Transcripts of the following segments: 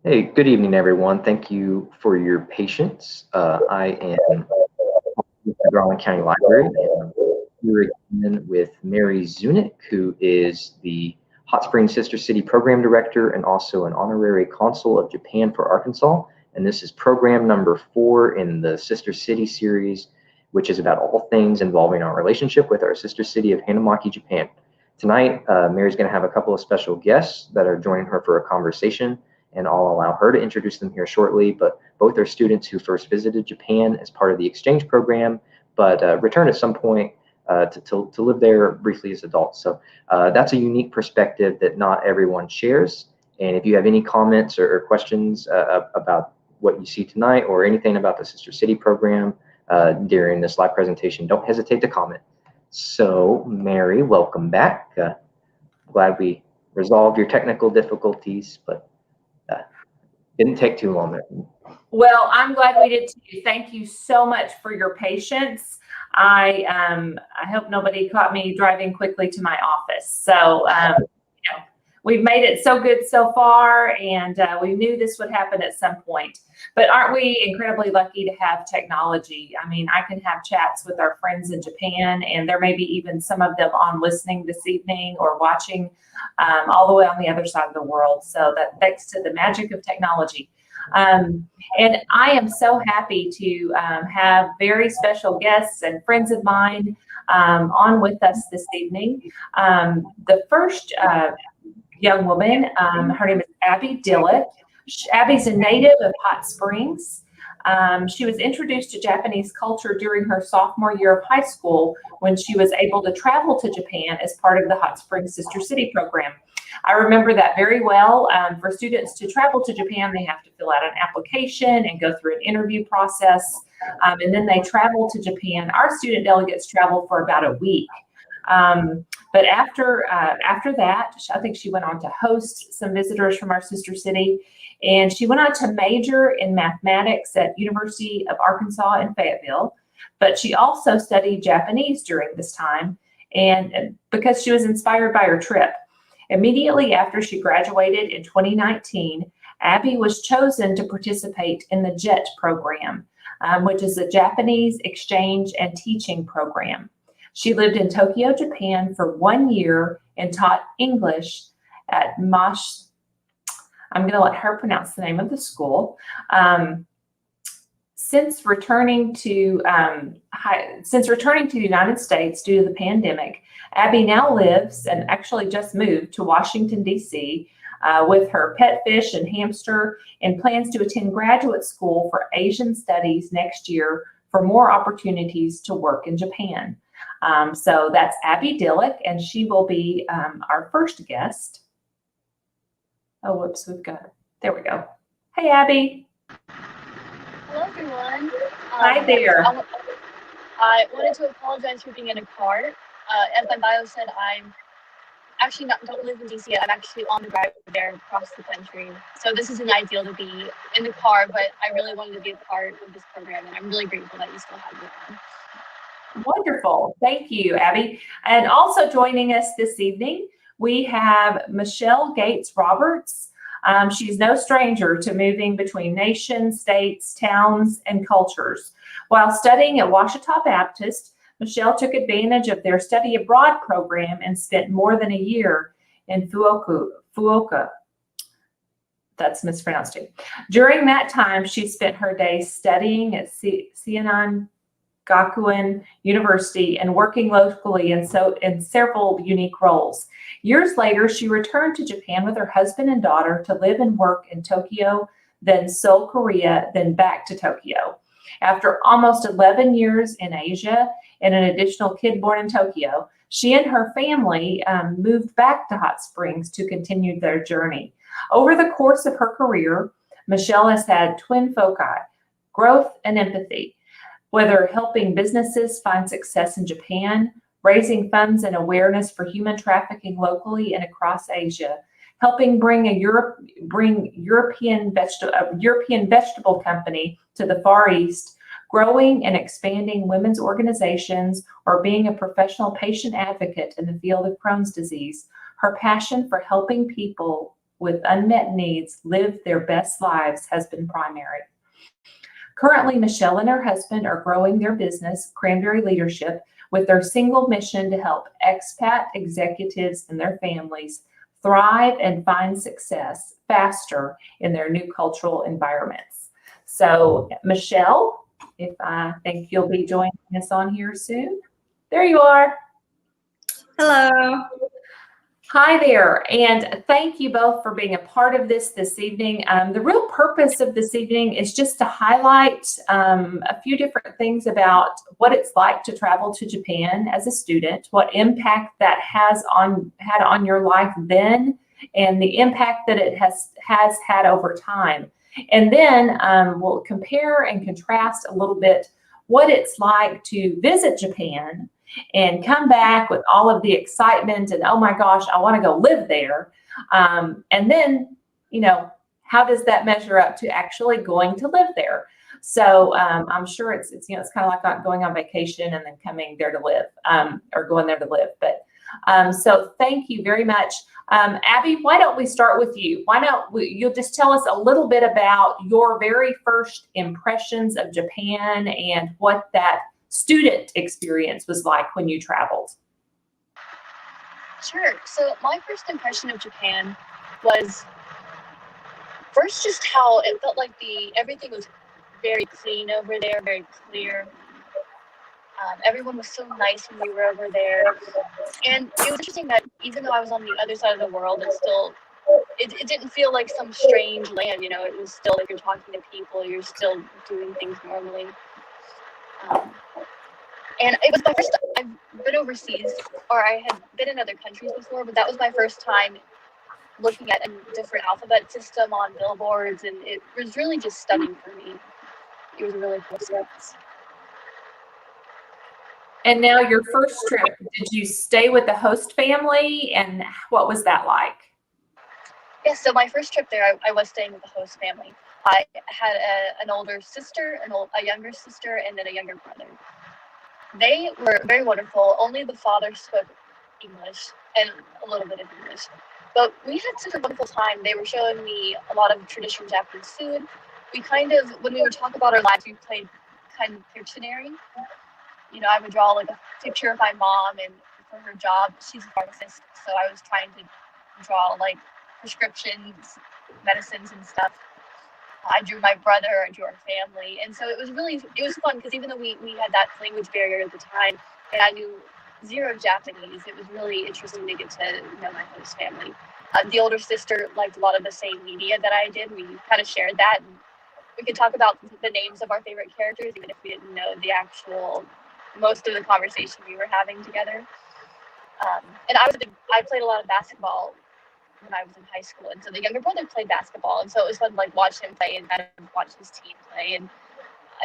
Hey, good evening, everyone. Thank you for your patience. I am with the Garland County Library, and I'm here again with Mary Zunick, who is the Hot Springs Sister City Program Director and also an Honorary Consul of Japan for Arkansas. And this is program number 4 in the Sister City series, which is about all things involving our relationship with our sister city of Hanumaki, Japan. Tonight, Mary's going to have a couple of special guests that are joining her for a conversation, and I'll allow her to introduce them here shortly. But both are students who first visited Japan as part of the exchange program, but returned at some point to live there briefly as adults. So that's a unique perspective that not everyone shares. And if you have any comments or questions about what you see tonight or anything about the Sister City program during this live presentation, don't hesitate to comment. So Mary, welcome back. Glad we resolved your technical difficulties, but didn't take too long there. Well, I'm glad we did too. Thank you so much for your patience. I hope nobody caught me driving quickly to my office. So we've made it so good so far, and we knew this would happen at some point. But aren't we incredibly lucky to have technology? I mean, I can have chats with our friends in Japan, and there may be even some of them on listening this evening or watching all the way on the other side of the world. So that thanks to the magic of technology. And I am so happy to have very special guests and friends of mine on with us this evening. The first young woman, her name is Abby Dillick. Abby's a native of Hot Springs. She was introduced to Japanese culture during her sophomore year of high school when she was able to travel to Japan as part of the Hot Springs Sister City program. I remember that very well. For students to travel to Japan, they have to fill out an application and go through an interview process, and then they travel to Japan. Our student delegates travel for about a week. But after that, I think she went on to host some visitors from our sister city, and she went on to major in mathematics at University of Arkansas in Fayetteville. But she also studied Japanese during this time, and because she was inspired by her trip. Immediately after she graduated in 2019, Abby was chosen to participate in the JET program, which is a Japanese exchange and teaching program. She lived in Tokyo, Japan for 1 year and taught English at I'm going to let her pronounce the name of the school. Since returning to the United States due to the pandemic, Abby now lives and actually just moved to Washington, D.C. With her pet fish and hamster, and plans to attend graduate school for Asian Studies next year for more opportunities to work in Japan. So that's Abby Dillick, and she will be our first guest. Oh, whoops, there we go. Hey, Abby. Hello, everyone. Hi there. I wanted to apologize for being in a car. As my bio said, I'm actually don't live in DC. I'm actually on the drive there across the country. So this isn't ideal to be in the car, but I really wanted to be a part of this program, and I'm really grateful that you still have me on. Wonderful. Thank you, Abby. And also joining us this evening, we have Michelle Gates Roberts. She's no stranger to moving between nations, states, towns, and cultures. While studying at Ouachita Baptist, Michelle took advantage of their study abroad program and spent more than a year in Fukuoka. That's mispronounced too. During that time, she spent her days studying at Seinen Gakuen University and working locally in several unique roles. Years later, she returned to Japan with her husband and daughter to live and work in Tokyo, then Seoul, Korea, then back to Tokyo. After almost 11 years in Asia and an additional kid born in Tokyo, she and her family moved back to Hot Springs to continue their journey. Over the course of her career, Michelle has had twin foci, growth and empathy. Whether helping businesses find success in Japan, raising funds and awareness for human trafficking locally and across Asia, helping bring a European vegetable company to the Far East, growing and expanding women's organizations, or being a professional patient advocate in the field of Crohn's disease, her passion for helping people with unmet needs live their best lives has been primary. Currently, Michelle and her husband are growing their business, Cranberry Leadership, with their single mission to help expat executives and their families thrive and find success faster in their new cultural environments. So, Michelle, if I think you'll be joining us on here soon. There you are. Hello. Hi there, and thank you both for being a part of this evening. The real purpose of this evening is just to highlight a few different things about what it's like to travel to Japan as a student, what impact that had on your life then, and the impact that it has had over time. And then we'll compare and contrast a little bit what it's like to visit Japan and come back with all of the excitement and, oh my gosh, I want to go live there. And then, how does that measure up to actually going to live there? So I'm sure it's kind of like not going on vacation and then coming there to live or going there to live. But so thank you very much. Abby, why don't we start with you? Why don't you'll just tell us a little bit about your very first impressions of Japan and what that student experience was like when you traveled. Sure. So my first impression of Japan was first just how it felt like everything was very clean over there, very clear. Everyone was so nice when we were over there. And it was interesting that even though I was on the other side of the world, it didn't feel like some strange land, it was still like you're talking to people, you're still doing things normally. And it was my first time. I've been overseas, or I had been in other countries before, but that was my first time looking at a different alphabet system on billboards, and it was really just stunning for me. It was a really cool experience. And now your first trip, did you stay with the host family, and what was that like? Yes, so my first trip there, I was staying with the host family. I had an older sister, a younger sister, and then a younger brother. They were very wonderful. Only the father spoke English and a little bit of English. But we had such a wonderful time. They were showing me a lot of traditional Japanese food. When we would talk about our lives, we played kind of Pictionary. I would draw like a picture of my mom, and for her job, she's a pharmacist. So I was trying to draw like prescriptions, medicines and stuff. I drew my brother, I drew our family. And so it was fun because even though we had that language barrier at the time and I knew zero Japanese, it was really interesting to get to know my host family. The older sister liked a lot of the same media that I did. We kind of shared that. And we could talk about the names of our favorite characters, even if we didn't know most of the conversation we were having together. And I played a lot of basketball when I was in high school, and so the younger brother played basketball, and so it was fun to like watch him play and kind of watch his team play, and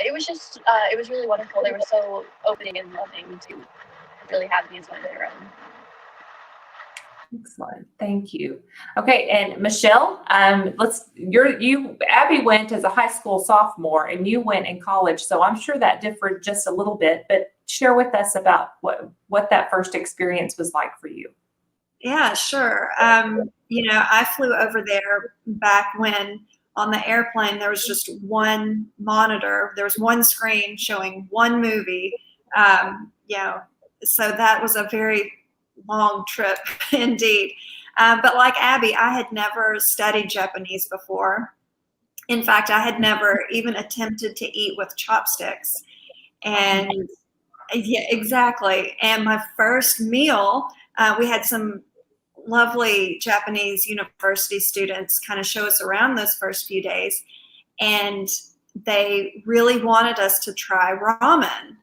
it was really wonderful. They were so opening and loving to really have me as one of their own. Excellent, thank you. Okay, and Michelle, Abby went as a high school sophomore, and you went in college, so I'm sure that differed just a little bit. But share with us about what that first experience was like for you. Yeah, sure. I flew over there back when on the airplane there was just one monitor. There was one screen showing one movie. So that was a very long trip indeed. But like Abby, I had never studied Japanese before. In fact, I had never even attempted to eat with chopsticks. And yeah, exactly. And my first meal, we had some lovely Japanese university students kind of show us around those first few days. And they really wanted us to try ramen.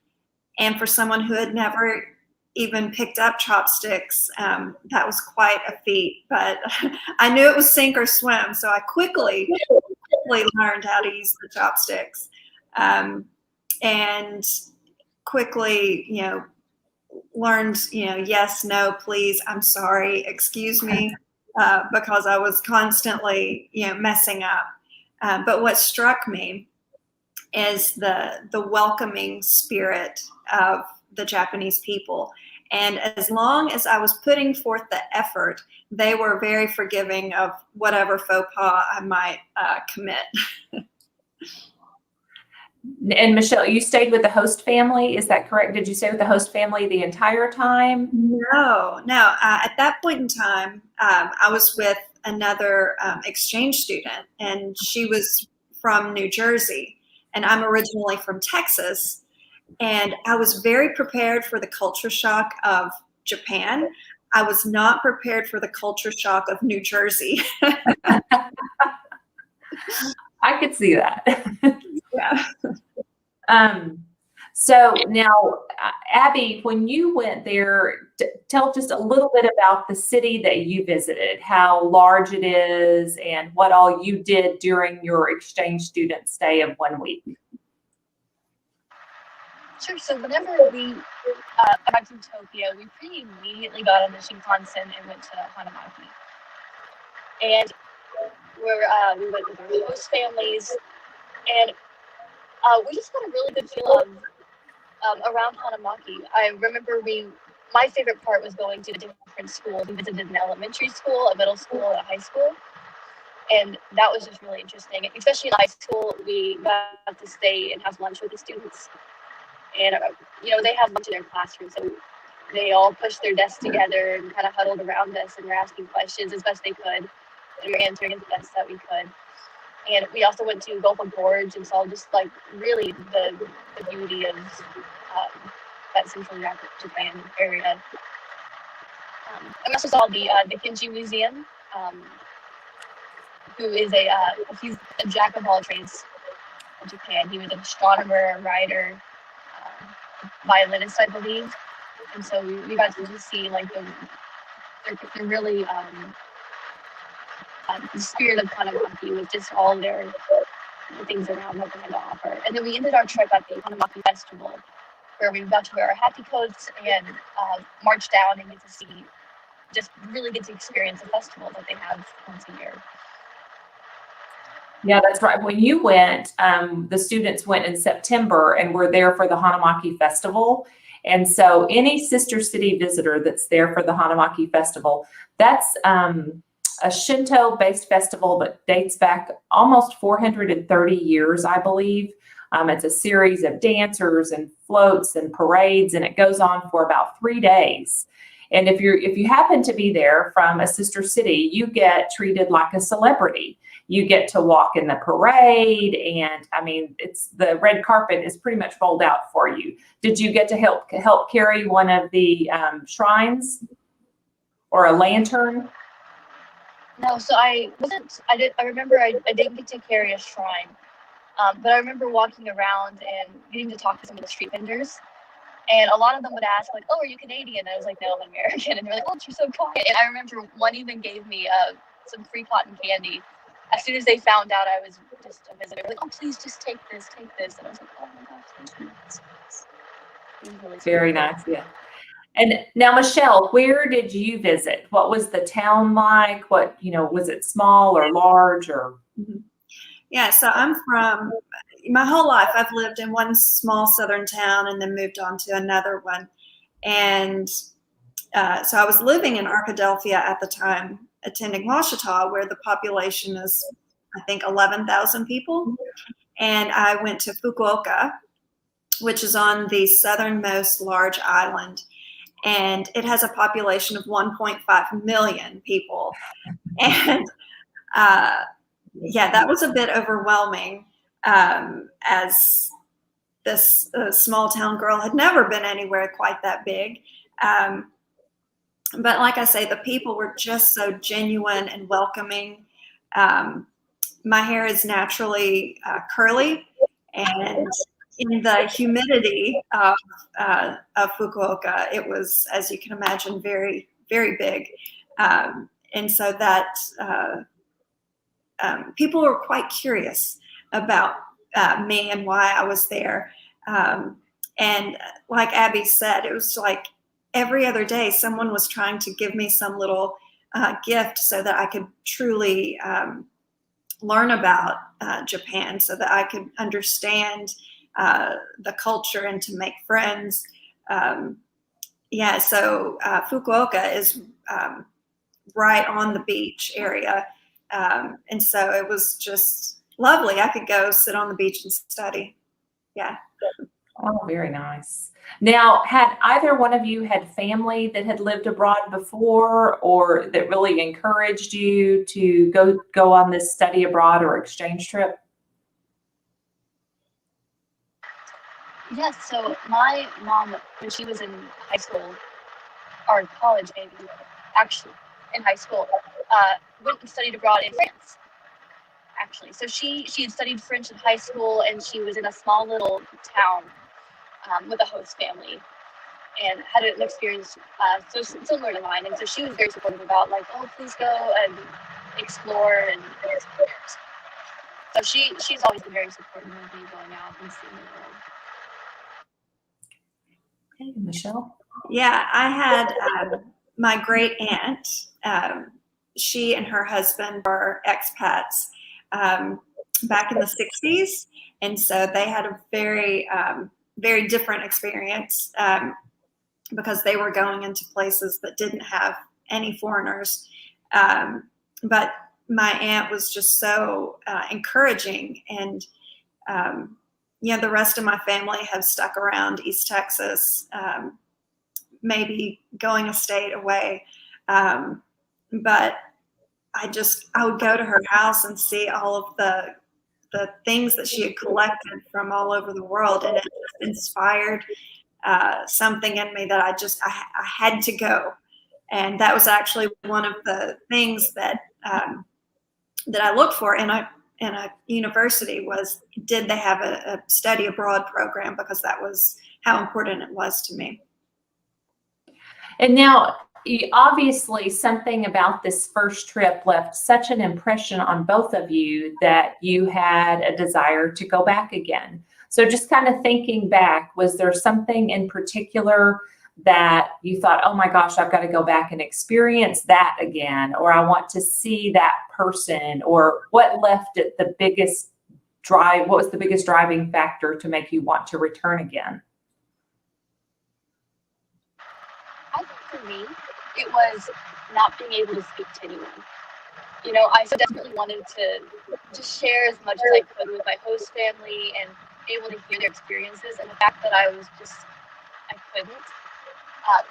And for someone who had never even picked up chopsticks, that was quite a feat. But I knew it was sink or swim, so I quickly learned how to use the chopsticks, and quickly, learned, yes, no, please, I'm sorry, excuse me, because I was constantly, messing up. But what struck me is the welcoming spirit of the Japanese people. And as long as I was putting forth the effort, they were very forgiving of whatever faux pas I might commit. And Michelle, you stayed with the host family, is that correct? Did you stay with the host family the entire time? No. At that point in time, I was with another exchange student, and she was from New Jersey, and I'm originally from Texas. And I was very prepared for the culture shock of Japan. I was not prepared for the culture shock of New Jersey. I could see that. Yeah. So now, Abby, when you went there, tell just a little bit about the city that you visited, how large it is, and what all you did during your exchange student stay of 1 week. Sure. So whenever we arrived in Tokyo, we pretty immediately got on the Shinkansen and went to Hanumaki. And we went with our host families, and we just got a really good feel of around Hanumaki. I remember my favorite part was going to the different schools. We visited an elementary school, a middle school, and a high school. And that was just really interesting. Especially in high school, we got to stay and have lunch with the students. And, they have lunch in their classroom. So they all pushed their desks together and kind of huddled around us and were asking questions as best they could. And we were answering as best that we could. And we also went to Gulf Gorge and saw just like really the beauty of that central Japan area. I also saw the Kinji Museum, who is he's a jack of all trades in Japan. He was an astronomer, a writer, violinist, I believe. And so we got to just see like the really the spirit of Hanamaki with just all the things around that they had to offer. And then we ended our trip at the Hanumaki Festival, where we got to wear our happy coats and march down and really get to experience the festival that they have once a year. Yeah, that's right. When you went, the students went in September and were there for the Hanumaki Festival. And so any sister city visitor that's there for the Hanumaki Festival, that's a Shinto-based festival that dates back almost 430 years, I believe. It's a series of dancers and floats and parades, and it goes on for about 3 days. And if you happen to be there from a sister city, you get treated like a celebrity. You get to walk in the parade, and I mean, the red carpet is pretty much rolled out for you. Did you get to help carry one of the shrines or a lantern? No, so I remember I didn't get to carry a shrine, but I remember walking around and getting to talk to some of the street vendors. And a lot of them would ask, like, "Oh, are you Canadian?" And I was like, "No, I'm American." And they're like, "Oh, you're so quiet." And I remember one even gave me some free cotton candy. As soon as they found out I was just a visitor, they were like, "Oh, please just take this. And I was like, "Oh my gosh, thank you." It was really Very nice, yeah. And now, Michelle, where did you visit? What was the town like? What, was it small or large or? Yeah, so my whole life, I've lived in one small southern town and then moved on to another one. And so I was living in Arkadelphia at the time, attending Washita, where the population is, I think, 11,000 people. And I went to Fukuoka, which is on the southernmost large island. And it has a population of 1.5 million people. And yeah, that was a bit overwhelming, as this small town girl had never been anywhere quite that big. But like I say, the people were just so genuine and welcoming. My hair is naturally curly, and in the humidity of Fukuoka, it was, as you can imagine, very, very big. And so that people were quite curious about me and why I was there. And like Abby said, it was like every other day someone was trying to give me some little gift so that I could truly learn about Japan, so that I could understand the culture and to make friends. yeah, so Fukuoka is right on the beach area. And so it was just lovely. I could go sit on the beach and study. Yeah. Oh, very nice. Now, had either one of you had family that had lived abroad before, or that really encouraged you to go on this study abroad or exchange trip? Yes, so my mom, when she was in high school, or college maybe, actually in high school, went and studied abroad in France, actually. So she had studied French in high school, and she was in a small little town with a host family, and had an experience so similar to mine. And so she was very supportive about, like, oh, please go and explore and experience. So she's always been very supportive of me going out and seeing the world. Okay, Michelle? Yeah, I had my great aunt. She and her husband were expats back in the 60s. And so they had a very, very different experience because they were going into places that didn't have any foreigners. But my aunt was just so encouraging. And the rest of my family have stuck around East Texas, maybe going a state away. But I would go to her house and see all of the things that she had collected from all over the world, and it just inspired something in me that I had to go. And that was actually one of the things that I looked for in a university was, did they have a study abroad program, because that was how important it was to me. And now, obviously, something about this first trip left such an impression on both of you that you had a desire to go back again. So just kind of thinking back, was there something in particular that you thought, oh my gosh, I've got to go back and experience that again, or I want to see that person, or what left it the biggest drive? What was the biggest driving factor to make you want to return again? I think for me, it was not being able to speak to anyone. I so desperately wanted to just share as much as I could with my host family and be able to hear their experiences. And the fact that I couldn't,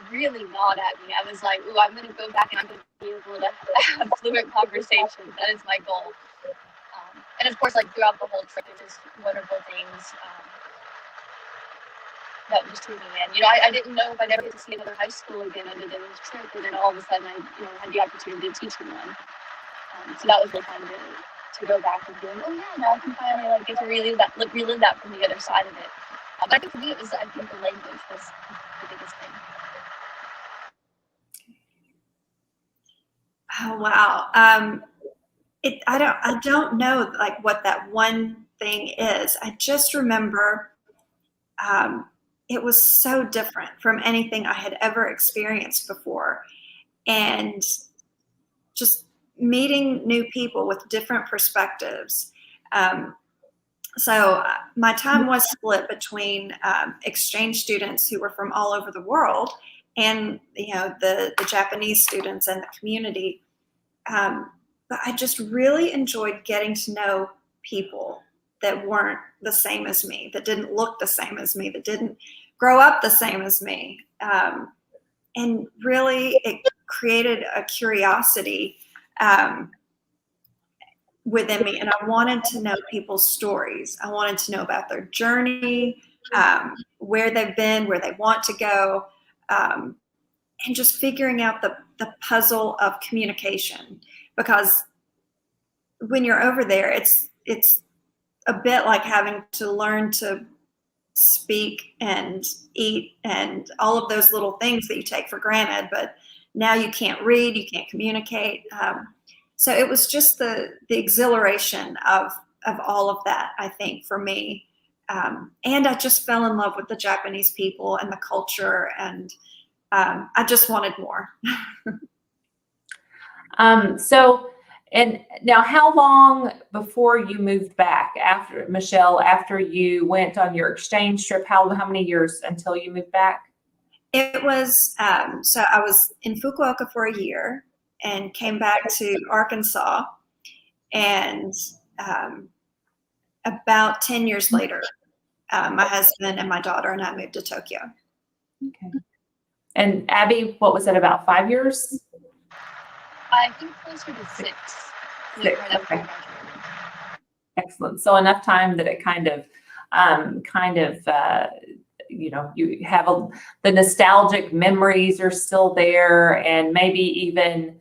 really gnawed at me. I was like, ooh, I'm going to go back and I'm going to be able to have fluent conversations. That is my goal. And of course, like throughout the whole trip, just wonderful things that just drew me in. I didn't know if I'd ever get to see another high school again other than this trip, and then all of a sudden I had the opportunity to teach them one. So that was really fun to go back and be like, oh yeah, now I can finally get to relive that from the other side of it. But I think for me, the language was the biggest thing. Oh wow. I don't know what that one thing is. I just remember it was so different from anything I had ever experienced before. And just meeting new people with different perspectives. So my time was split between exchange students who were from all over the world, and the Japanese students and the community. But I just really enjoyed getting to know people that weren't the same as me, that didn't look the same as me, that didn't grow up the same as me. And really it created a curiosity within me. And I wanted to know people's stories. I wanted to know about their journey, where they've been, where they want to go, and just figuring out the puzzle of communication. Because when you're over there, it's a bit like having to learn to speak and eat and all of those little things that you take for granted, but now you can't read, you can't communicate. So it was just the exhilaration of all of that, I think, for me. And I just fell in love with the Japanese people and the culture, and I just wanted more. And now, how long before you moved back after you went on your exchange trip? How many years until you moved back? It was, so I was in Fukuoka for a year and came back to Arkansas. And about 10 years later, my husband and my daughter and I moved to Tokyo. Okay. And Abby, what was it, about 5 years? I think closer to 6. Six, Right after okay. I graduated. Excellent. So enough time that it kind of, you know, you have the nostalgic memories are still there, and maybe even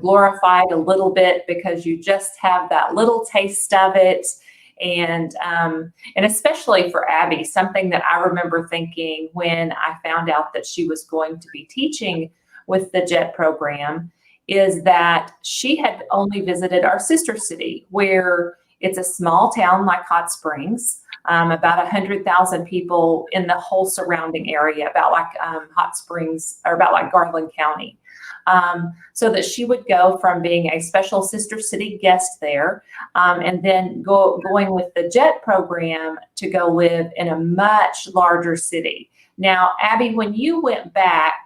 glorified a little bit because you just have that little taste of it. And especially for Abby, something that I remember thinking when I found out that she was going to be teaching with the JET program is that she had only visited our sister city, where it's a small town like Hot Springs, about 100,000 people in the whole surrounding area, about like Hot Springs, or about like Garland County. So that she would go from being a special sister city guest there, and then going with the JET program to go live in a much larger city. Now, Abby, when you went back,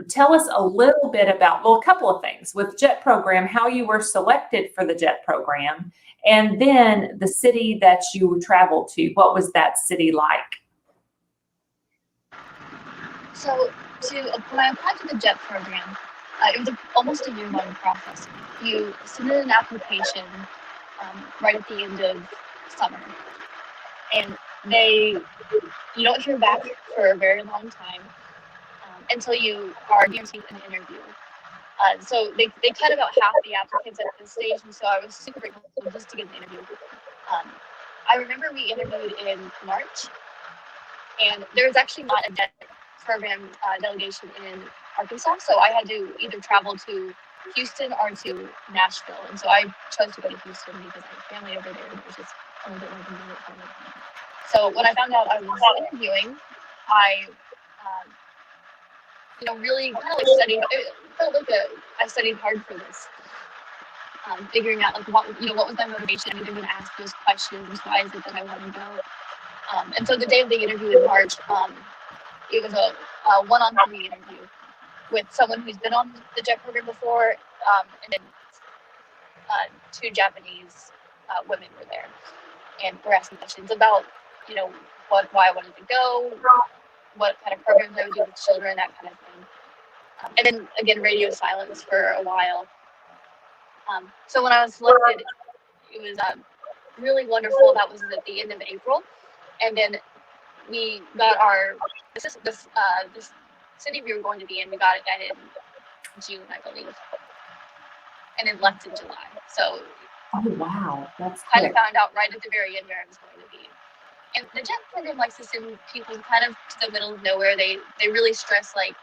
tell us a little bit about, well, a couple of things with JET program, how you were selected for the JET program, and then the city that you traveled to. What was that city like? So when I applied to the JET program, it was almost a year-long process. You submit an application right at the end of summer, and you don't hear back for a very long time until you are guaranteed an interview. So they cut about half the applicants at this stage, and so I was super grateful just to get an interview. I remember we interviewed in March, and there was actually not a JET program delegation in Arkansas, so I had to either travel to Houston or to Nashville, and so I chose to go to Houston because I have family over there, and it was just a little bit more convenient for me. So when I found out I was interviewing, I really kind of like studied. It felt like I studied hard for this, figuring out like what was my motivation. I didn't ask those questions. Why is it that I want to go? And so the day of the interview in March, it was a one-on-three interview with someone who's been on the JET program before, and then 2 Japanese women were there, and were asking questions about why I wanted to go, what kind of programs I would do with children, that kind of thing. And then again, radio silence for a while. So when I was selected, it was really wonderful. That was at the end of April, and then we got this city we were going to be in. We got it in June, I believe, and then left in July. So, oh wow, that's kind of found out right at the very end where I was going to be. And the JET program likes to send people kind of to the middle of nowhere. They really stress like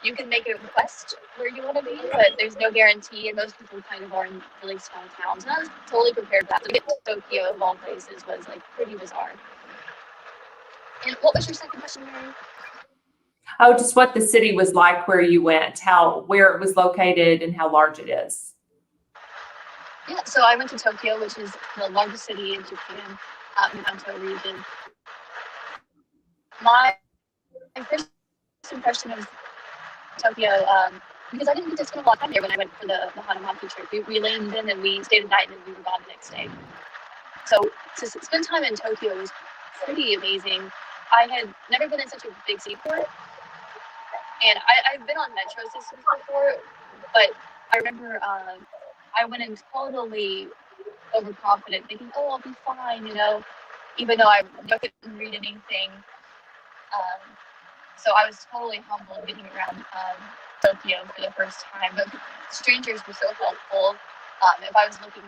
you can make a request where you want to be, but there's no guarantee, and most people kind of are in really small towns. And I was totally prepared for that. To get to Tokyo of all places was like pretty bizarre. And what was your second question, Mary? Oh, just what the city was like where you went, where it was located, and how large it is. Yeah, so I went to Tokyo, which is the largest city in Japan, in the Kanto region. My first impression of Tokyo, because I didn't get to spend a lot of time there when I went for the Hanumaki trip. We landed in and we stayed a night, and then we were gone the next day. So to spend time in Tokyo was pretty amazing. I had never been in such a big city before, and I've been on metro systems before, but I remember I went in totally overconfident, thinking, "Oh, I'll be fine," even though I couldn't read anything. So I was totally humbled getting around Tokyo for the first time. But strangers were so helpful. If I was looking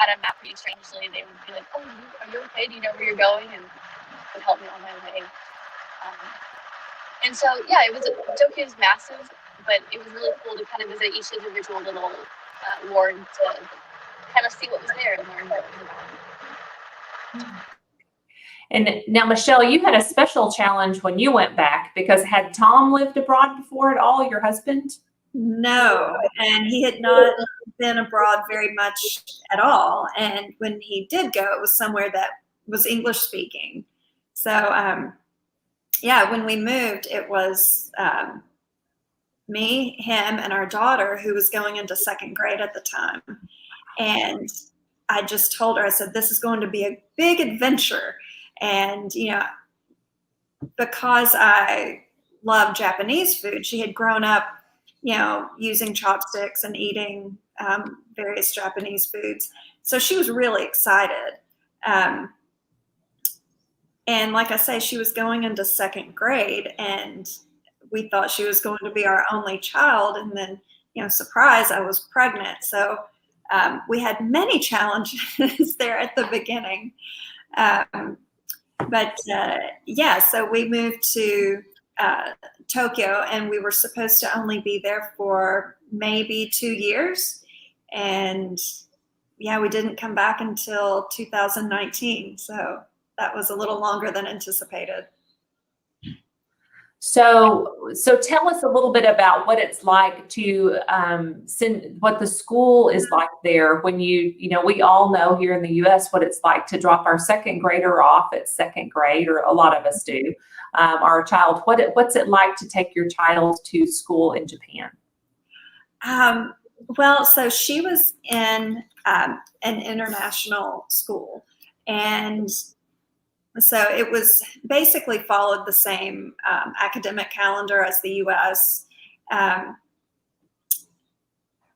at a map pretty strangely, they would be like, "Oh, are you okay? Do you know where you're going?" And would help me on my way. And so, yeah, Tokyo's massive, but it was really cool to kind of visit each individual little ward to kind of see what was there and learn what was about. And now, Michelle, you had a special challenge when you went back, because had Tom lived abroad before at all, your husband? No, and he had not been abroad very much at all. And when he did go, it was somewhere that was English speaking. So yeah, when we moved, it was me, him, and our daughter, who was going into second grade at the time. And I just told her, I said, this is going to be a big adventure. And, because I love Japanese food, she had grown up, using chopsticks and eating various Japanese foods. So she was really excited. And like I say, she was going into second grade, and we thought she was going to be our only child. And then, surprise, I was pregnant. So we had many challenges there at the beginning. So we moved to Tokyo, and we were supposed to only be there for maybe 2 years. And we didn't come back until 2019. So that was a little longer than anticipated. So tell us a little bit about what it's like to what the school is like there when we all know here in the U.S. what it's like to drop our second grader off at second grade, or a lot of us do, our child. What's it like to take your child to school in Japan? Well, so she was in an international school, and so it was basically followed the same academic calendar as the U.S.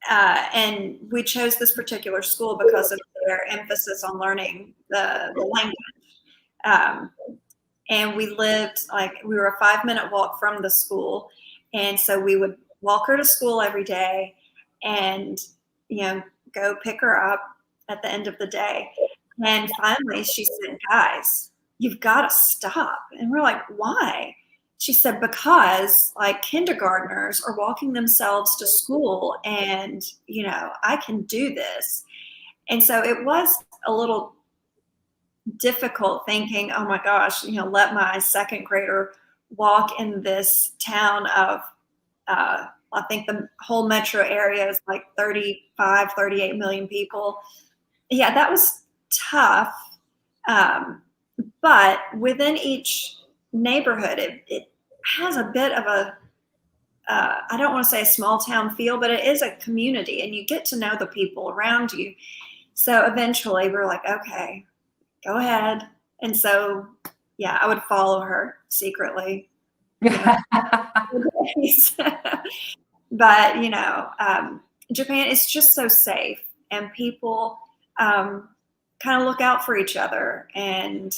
And we chose this particular school because of their emphasis on learning the language. And we were a 5-minute walk from the school. And so we would walk her to school every day and, go pick her up at the end of the day. And finally she said, guys, you've got to stop. And we're like, why? She said, because kindergartners are walking themselves to school, and, I can do this. And so it was a little difficult thinking, oh my gosh, let my second grader walk in this town of, I think the whole metro area is 35, 38 million people. Yeah, that was tough. But within each neighborhood, it has a bit of a, I don't want to say a small town feel, but it is a community, and you get to know the people around you. So eventually we're like, okay, go ahead. And so, I would follow her secretly. But, Japan is just so safe, and people kind of look out for each other, and,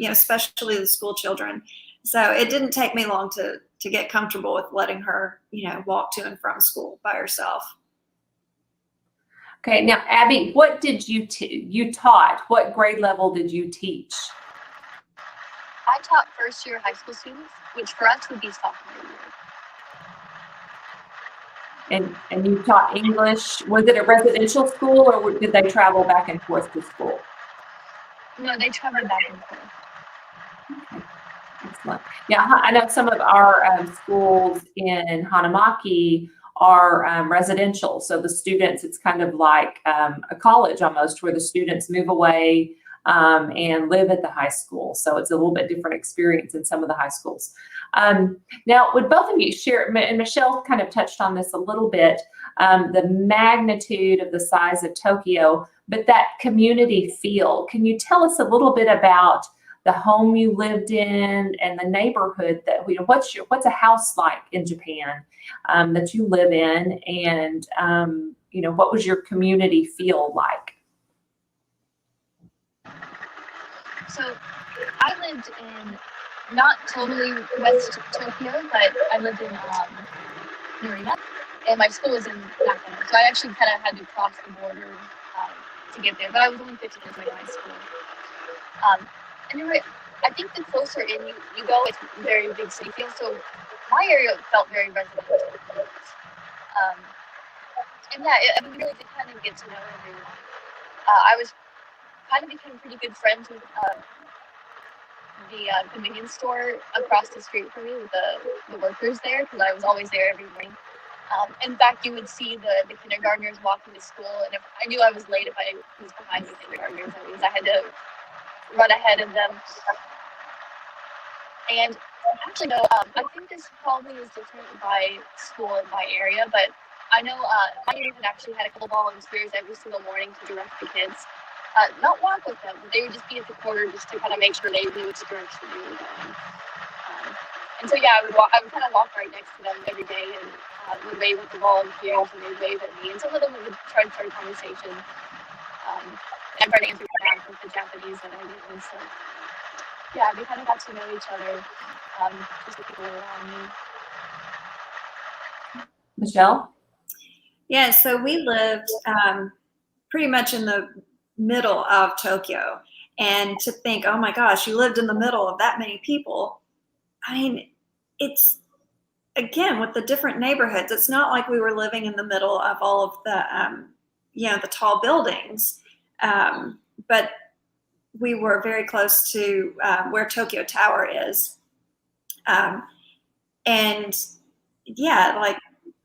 especially the school children. So it didn't take me long to get comfortable with letting her, walk to and from school by herself. Okay. Now, Abby, what did you taught? What grade level did you teach? I taught first year high school students, which for us would be sophomore year. And you taught English. Was it a residential school, or did they travel back and forth to school? No, they traveled back and forth. Okay. Excellent. Yeah, I know some of our schools in Hanumaki are residential. So the students, it's kind of like a college almost, where the students move away and live at the high school. So it's a little bit different experience in some of the high schools. Now, would both of you share, and Michelle kind of touched on this a little bit, the magnitude of the size of Tokyo, but that community feel. Can you tell us a little bit about the home you lived in and the neighborhood that what's a house like in Japan that you live in, and what was your community feel like? So I lived in not totally West Tokyo, but I lived in Narita, and my school was in Nakano. So I actually kind of had to cross the border to get there, but I was only 15 minutes away from my school. Anyway, I think the closer in you go, it's very big city feel. So my area felt very residential. And yeah, we really did kind of get to know everyone. I was kind of became pretty good friends with the convenience store across the street from me, with the workers there, because I was always there every morning. In fact, you would see the kindergartners walking to school, and if I knew I was late if I was behind the kindergartners, that means I had to run ahead of them. And actually, no, I think this probably is different by school and by area, but I know my neighborhood actually had a couple volunteers every single morning to direct the kids. Not walk with them, they would just be at the corner just to kind of make sure they knew which direction they were going. And so, yeah, I would kind of walk right next to them every day and would wave at the volunteers and they'd wave at me. And some of them would try to start a conversation. And try to answer back with the Japanese that I knew. So, yeah, we kind of got to know each other, just the people around me. Michelle? Yeah, so we lived pretty much in the middle of Tokyo. And to think, oh my gosh, you lived in the middle of that many people. I mean, it's, again, with the different neighborhoods, it's not like we were living in the middle of all of the, the tall buildings. But we were very close to where Tokyo Tower is. And yeah, like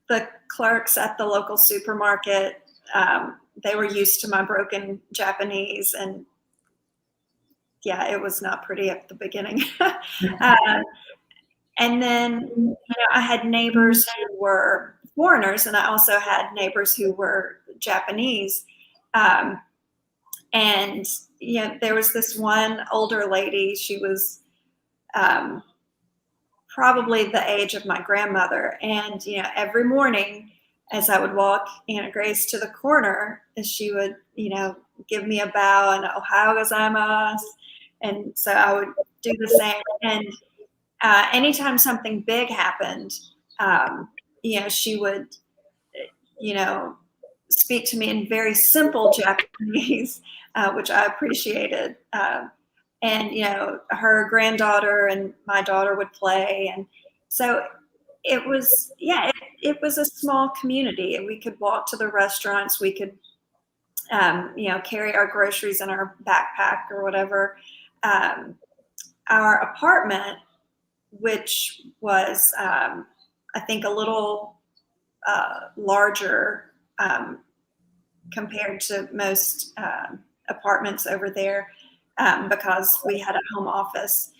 the clerks at the local supermarket, they were used to my broken Japanese, and yeah, it was not pretty at the beginning. And then, I had neighbors who were foreigners, and I also had neighbors who were Japanese. And there was this one older lady. She was probably the age of my grandmother. And, every morning as I would walk Aunt Grace to the corner, she would, give me a bow and Ohayou gozaimasu. And so I would do the same. And anytime something big happened, she would, speak to me in very simple Japanese, which I appreciated. And, her granddaughter and my daughter would play. And so it was, it was a small community. And we could walk to the restaurants. We could, carry our groceries in our backpack or whatever. Our apartment, which was, I think, a little larger compared to most apartments over there, because we had a home office.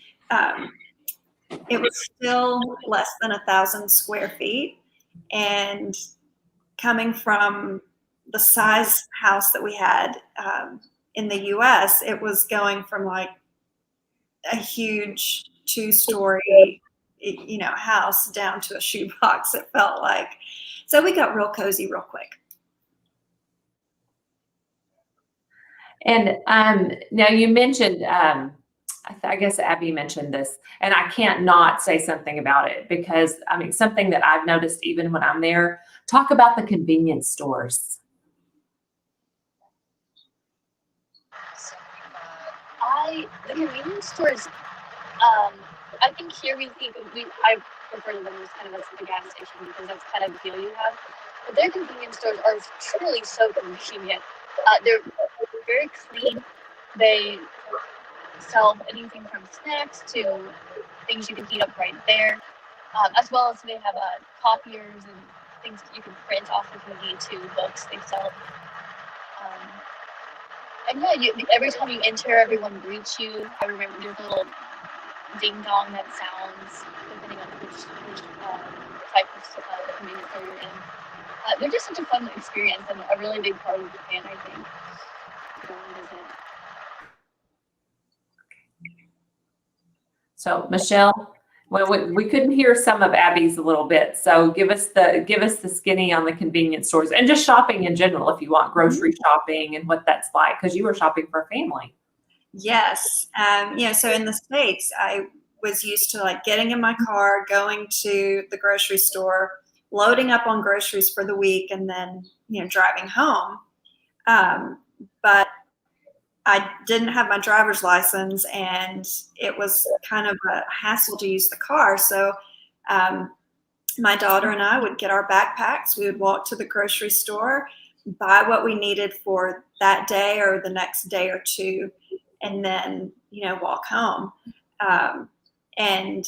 It was still less than 1,000 square feet, and coming from the size house that we had in the US, it was going from like a huge 2-story house down to a shoebox, it felt like. So we got real cozy real quick. And now you mentioned, I guess Abby mentioned this, and I can't not say something about it because, something that I've noticed even when I'm there, talk about the convenience stores. The convenience stores, I think here I refer to them as kind of as the gas station because that's kind of the feel you have. But their convenience stores are truly so convenient. They're very clean. They sell anything from snacks to things you can heat up right there, as well as they have copiers and things that you can print off if you need to, books they sell. And yeah, every time you enter, everyone greets you. I remember there's a little ding dong that sounds depending on which type of convenience store you're in. They're just such a fun experience and a really big part of Japan, I think. Go and visit. So Michelle, well, we couldn't hear some of Abby's a little bit. So give us the skinny on the convenience stores and just shopping in general, if you want grocery shopping and what that's like, because you were shopping for a family. Yes. So in the States, I was used to like getting in my car, going to the grocery store, loading up on groceries for the week, and then, driving home. But I didn't have my driver's license, and it was kind of a hassle to use the car. So my daughter and I would get our backpacks. We would walk to the grocery store, buy what we needed for that day or the next day or two, and then, walk home. And,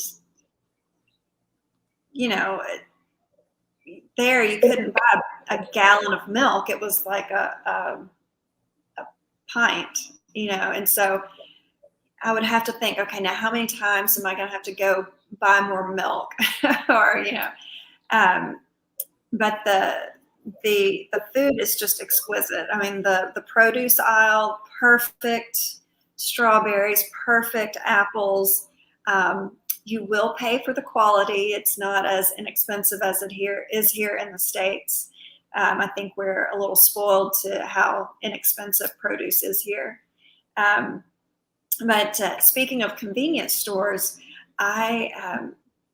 there you couldn't buy a gallon of milk. It was like a pint, and so I would have to think, okay, now how many times am I going to have to go buy more milk? Or, but the food is just exquisite. I mean, the produce aisle, perfect strawberries, perfect apples. You will pay for the quality. It's not as inexpensive as it is here in the States. I think we're a little spoiled to how inexpensive produce is here. But speaking of convenience stores, I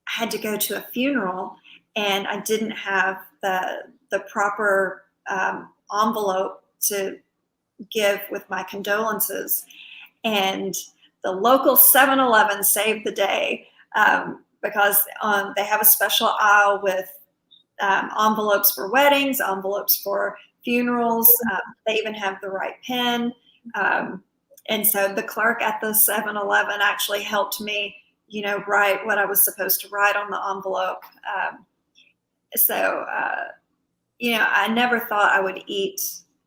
had to go to a funeral, and I didn't have the proper envelope to give with my condolences. And the local 7-Eleven saved the day because they have a special aisle with envelopes for weddings, envelopes for funerals. They even have the right pen. And so the clerk at the 7-Eleven actually helped me, write what I was supposed to write on the envelope. I never thought I would eat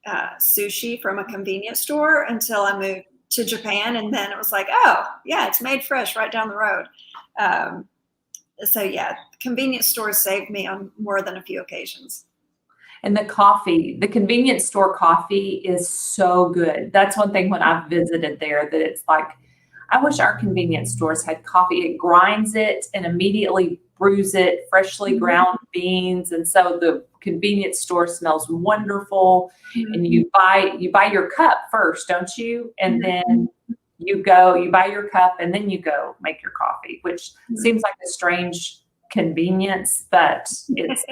sushi from a convenience store until I moved to Japan. And then it was like, oh, yeah, it's made fresh right down the road. Convenience stores saved me on more than a few occasions. And the convenience store coffee is so good. That's one thing when I've visited there that it's like, I wish our convenience stores had coffee. It grinds it and immediately brews it, freshly ground beans. And so the convenience store smells wonderful. And you buy your cup first, don't you? And then you buy your cup and then you go make your coffee, which seems like a strange convenience, but it's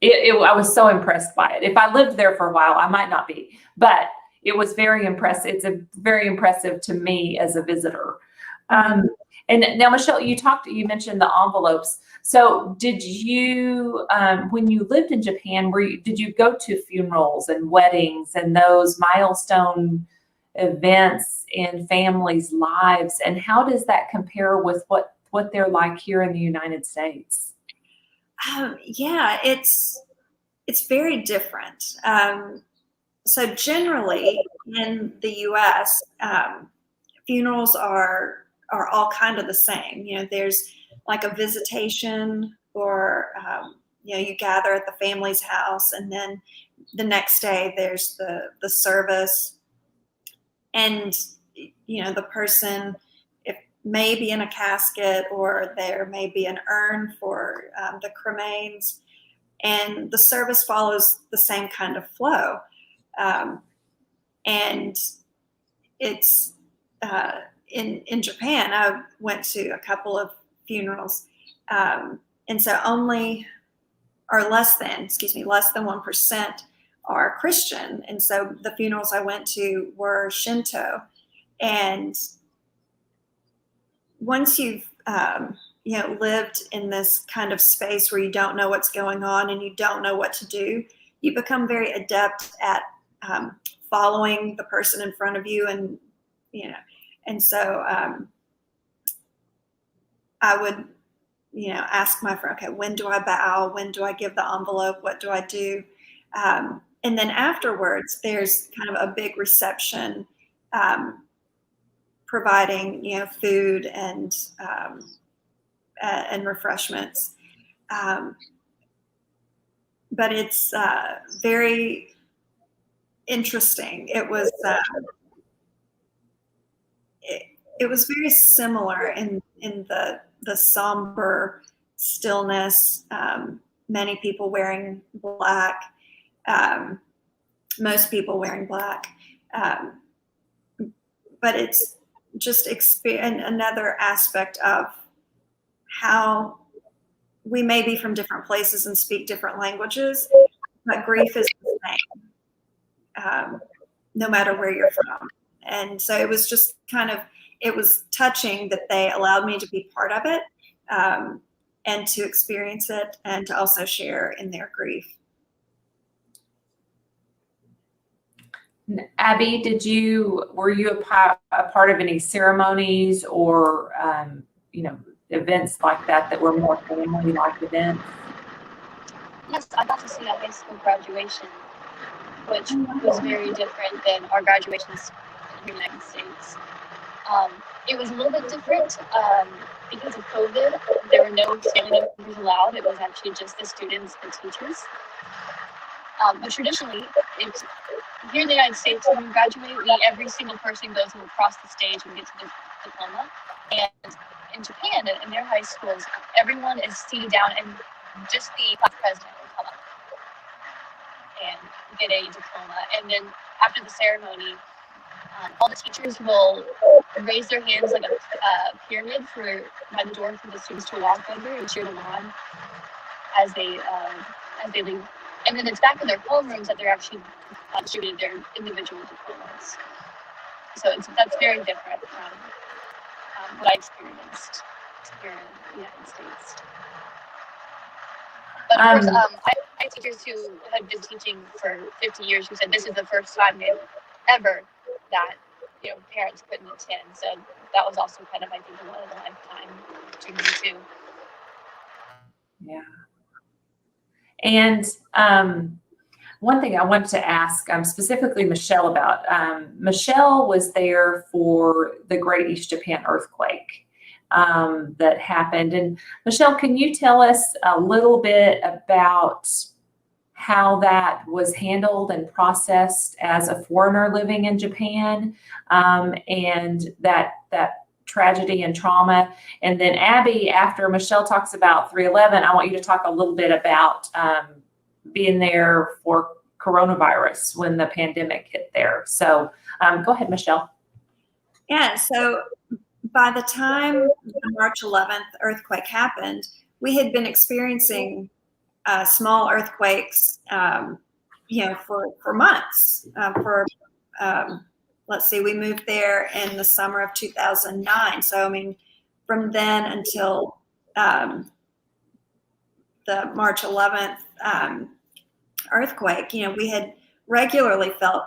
I was so impressed by it. If I lived there for a while, I might not be, but it was very impressive. It's very impressive to me as a visitor. And now, Michelle, you mentioned the envelopes. So did you, when you lived in Japan, did you go to funerals and weddings and those milestone events in families' lives? And how does that compare with what they're like here in the United States? It's very different. So generally in the U.S., funerals are all kind of the same. There's like a visitation, or you gather at the family's house, and then the next day there's the service, and the person may be in a casket, or there may be an urn for the cremains, and the service follows the same kind of flow. And it's in Japan, I went to a couple of funerals, and so less than 1% are Christian, and so the funerals I went to were Shinto. And once you've lived in this kind of space where you don't know what's going on and you don't know what to do, you become very adept at following the person in front of you, and so I would ask my friend, okay, when do I bow? When do I give the envelope? What do I do? And then afterwards, there's kind of a big reception, providing food and refreshments, but it's very interesting. It was very similar in the somber stillness. Many people wearing black, most people wearing black, but it's just another aspect of how we may be from different places and speak different languages, but grief is the same, no matter where you're from. And so it was just it was touching that they allowed me to be part of it, and to experience it, and to also share in their grief. Abby, were you a part of any ceremonies or events like that were more family-like events? Yes, I got to see a high school graduation, which was very different than our graduations in the United States. It was a little bit different because of COVID. There were no family members allowed. It was actually just the students and teachers. But traditionally, it's here in the United States, when we graduate, every single person goes across the stage and gets the diploma. And in Japan, in their high schools, everyone is seated down, and just the class president will come up and get a diploma. And then after the ceremony, all the teachers will raise their hands like a pyramid by the door for the students to walk under and cheer them on as they leave. And then it's back in their homerooms that they're actually distributed their individual diplomas. So that's very different from what I experienced here in the United States. But of course, I had teachers who had been teaching for 50 years who said this is the first time ever that parents couldn't attend. So that was also kind of, I think, a one in a lifetime opportunity too. Yeah. And one thing I wanted to ask specifically Michelle about, Michelle was there for the Great East Japan earthquake that happened. And Michelle, can you tell us a little bit about how that was handled and processed as a foreigner living in Japan, and that tragedy and trauma? And then Abby, after Michelle talks about 3/11, I want you to talk a little bit about being there for coronavirus when the pandemic hit there. So go ahead, Michelle. Yeah, so by the time the March 11th earthquake happened, we had been experiencing small earthquakes, for months. Let's see, we moved there in the summer of 2009. So, I mean, from then until the March 11th earthquake, we had regularly felt,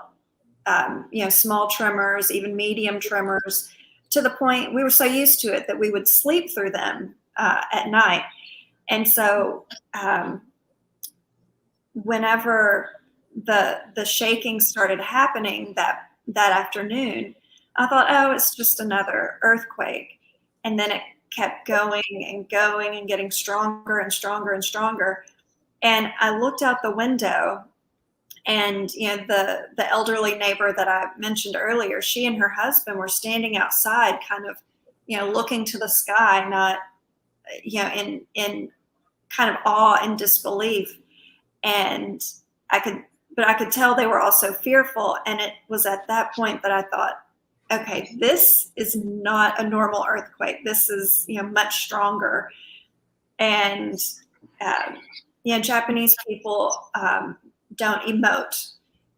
small tremors, even medium tremors, to the point we were so used to it that we would sleep through them at night. And so whenever the shaking started happening that afternoon, I thought, oh, it's just another earthquake. And then it kept going and going and getting stronger and stronger and stronger. And I looked out the window, and the elderly neighbor that I mentioned earlier, she and her husband were standing outside, kind of, looking to the sky, not, in kind of awe and disbelief. And I could tell they were also fearful. And it was at that point that I thought, okay, this is not a normal earthquake. This is, much stronger. And, Japanese people don't emote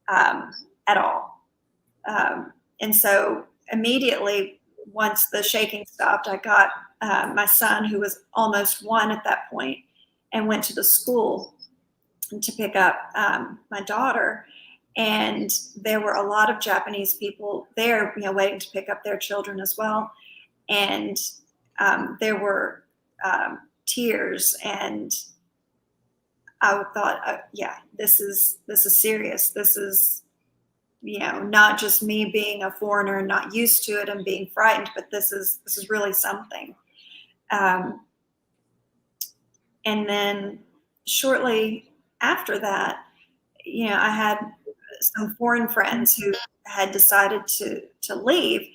at all. And so immediately, once the shaking stopped, I got my son, who was almost 1 at that point, and went to the school to pick up my daughter. And there were a lot of Japanese people there, waiting to pick up their children as well. And there were tears, and I thought, this is serious. This is, not just me being a foreigner and not used to it and being frightened, but this is really something. And then shortly after that, I had some foreign friends who had decided to leave,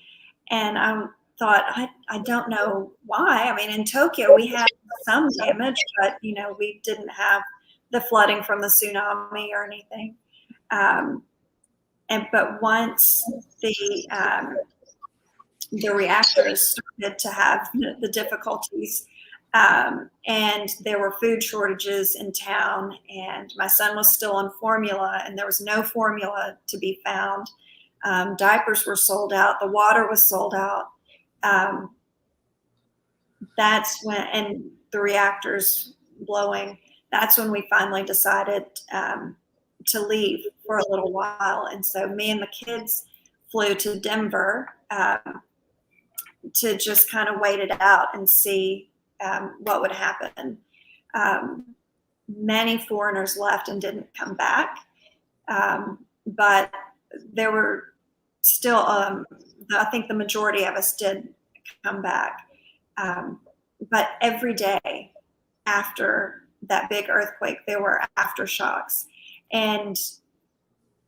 and I thought, I don't know why. I mean, in Tokyo we had some damage, but we didn't have the flooding from the tsunami or anything. But once the reactors started to have the difficulties, and there were food shortages in town, and my son was still on formula, and there was no formula to be found. Diapers were sold out. The water was sold out. That's when, and the reactors blowing, that's when we finally decided to leave for a little while. And so me and the kids flew to Denver to just kind of wait it out and see what would happen. Many foreigners left and didn't come back, but there were still, I think the majority of us did come back. But every day after that big earthquake, there were aftershocks, and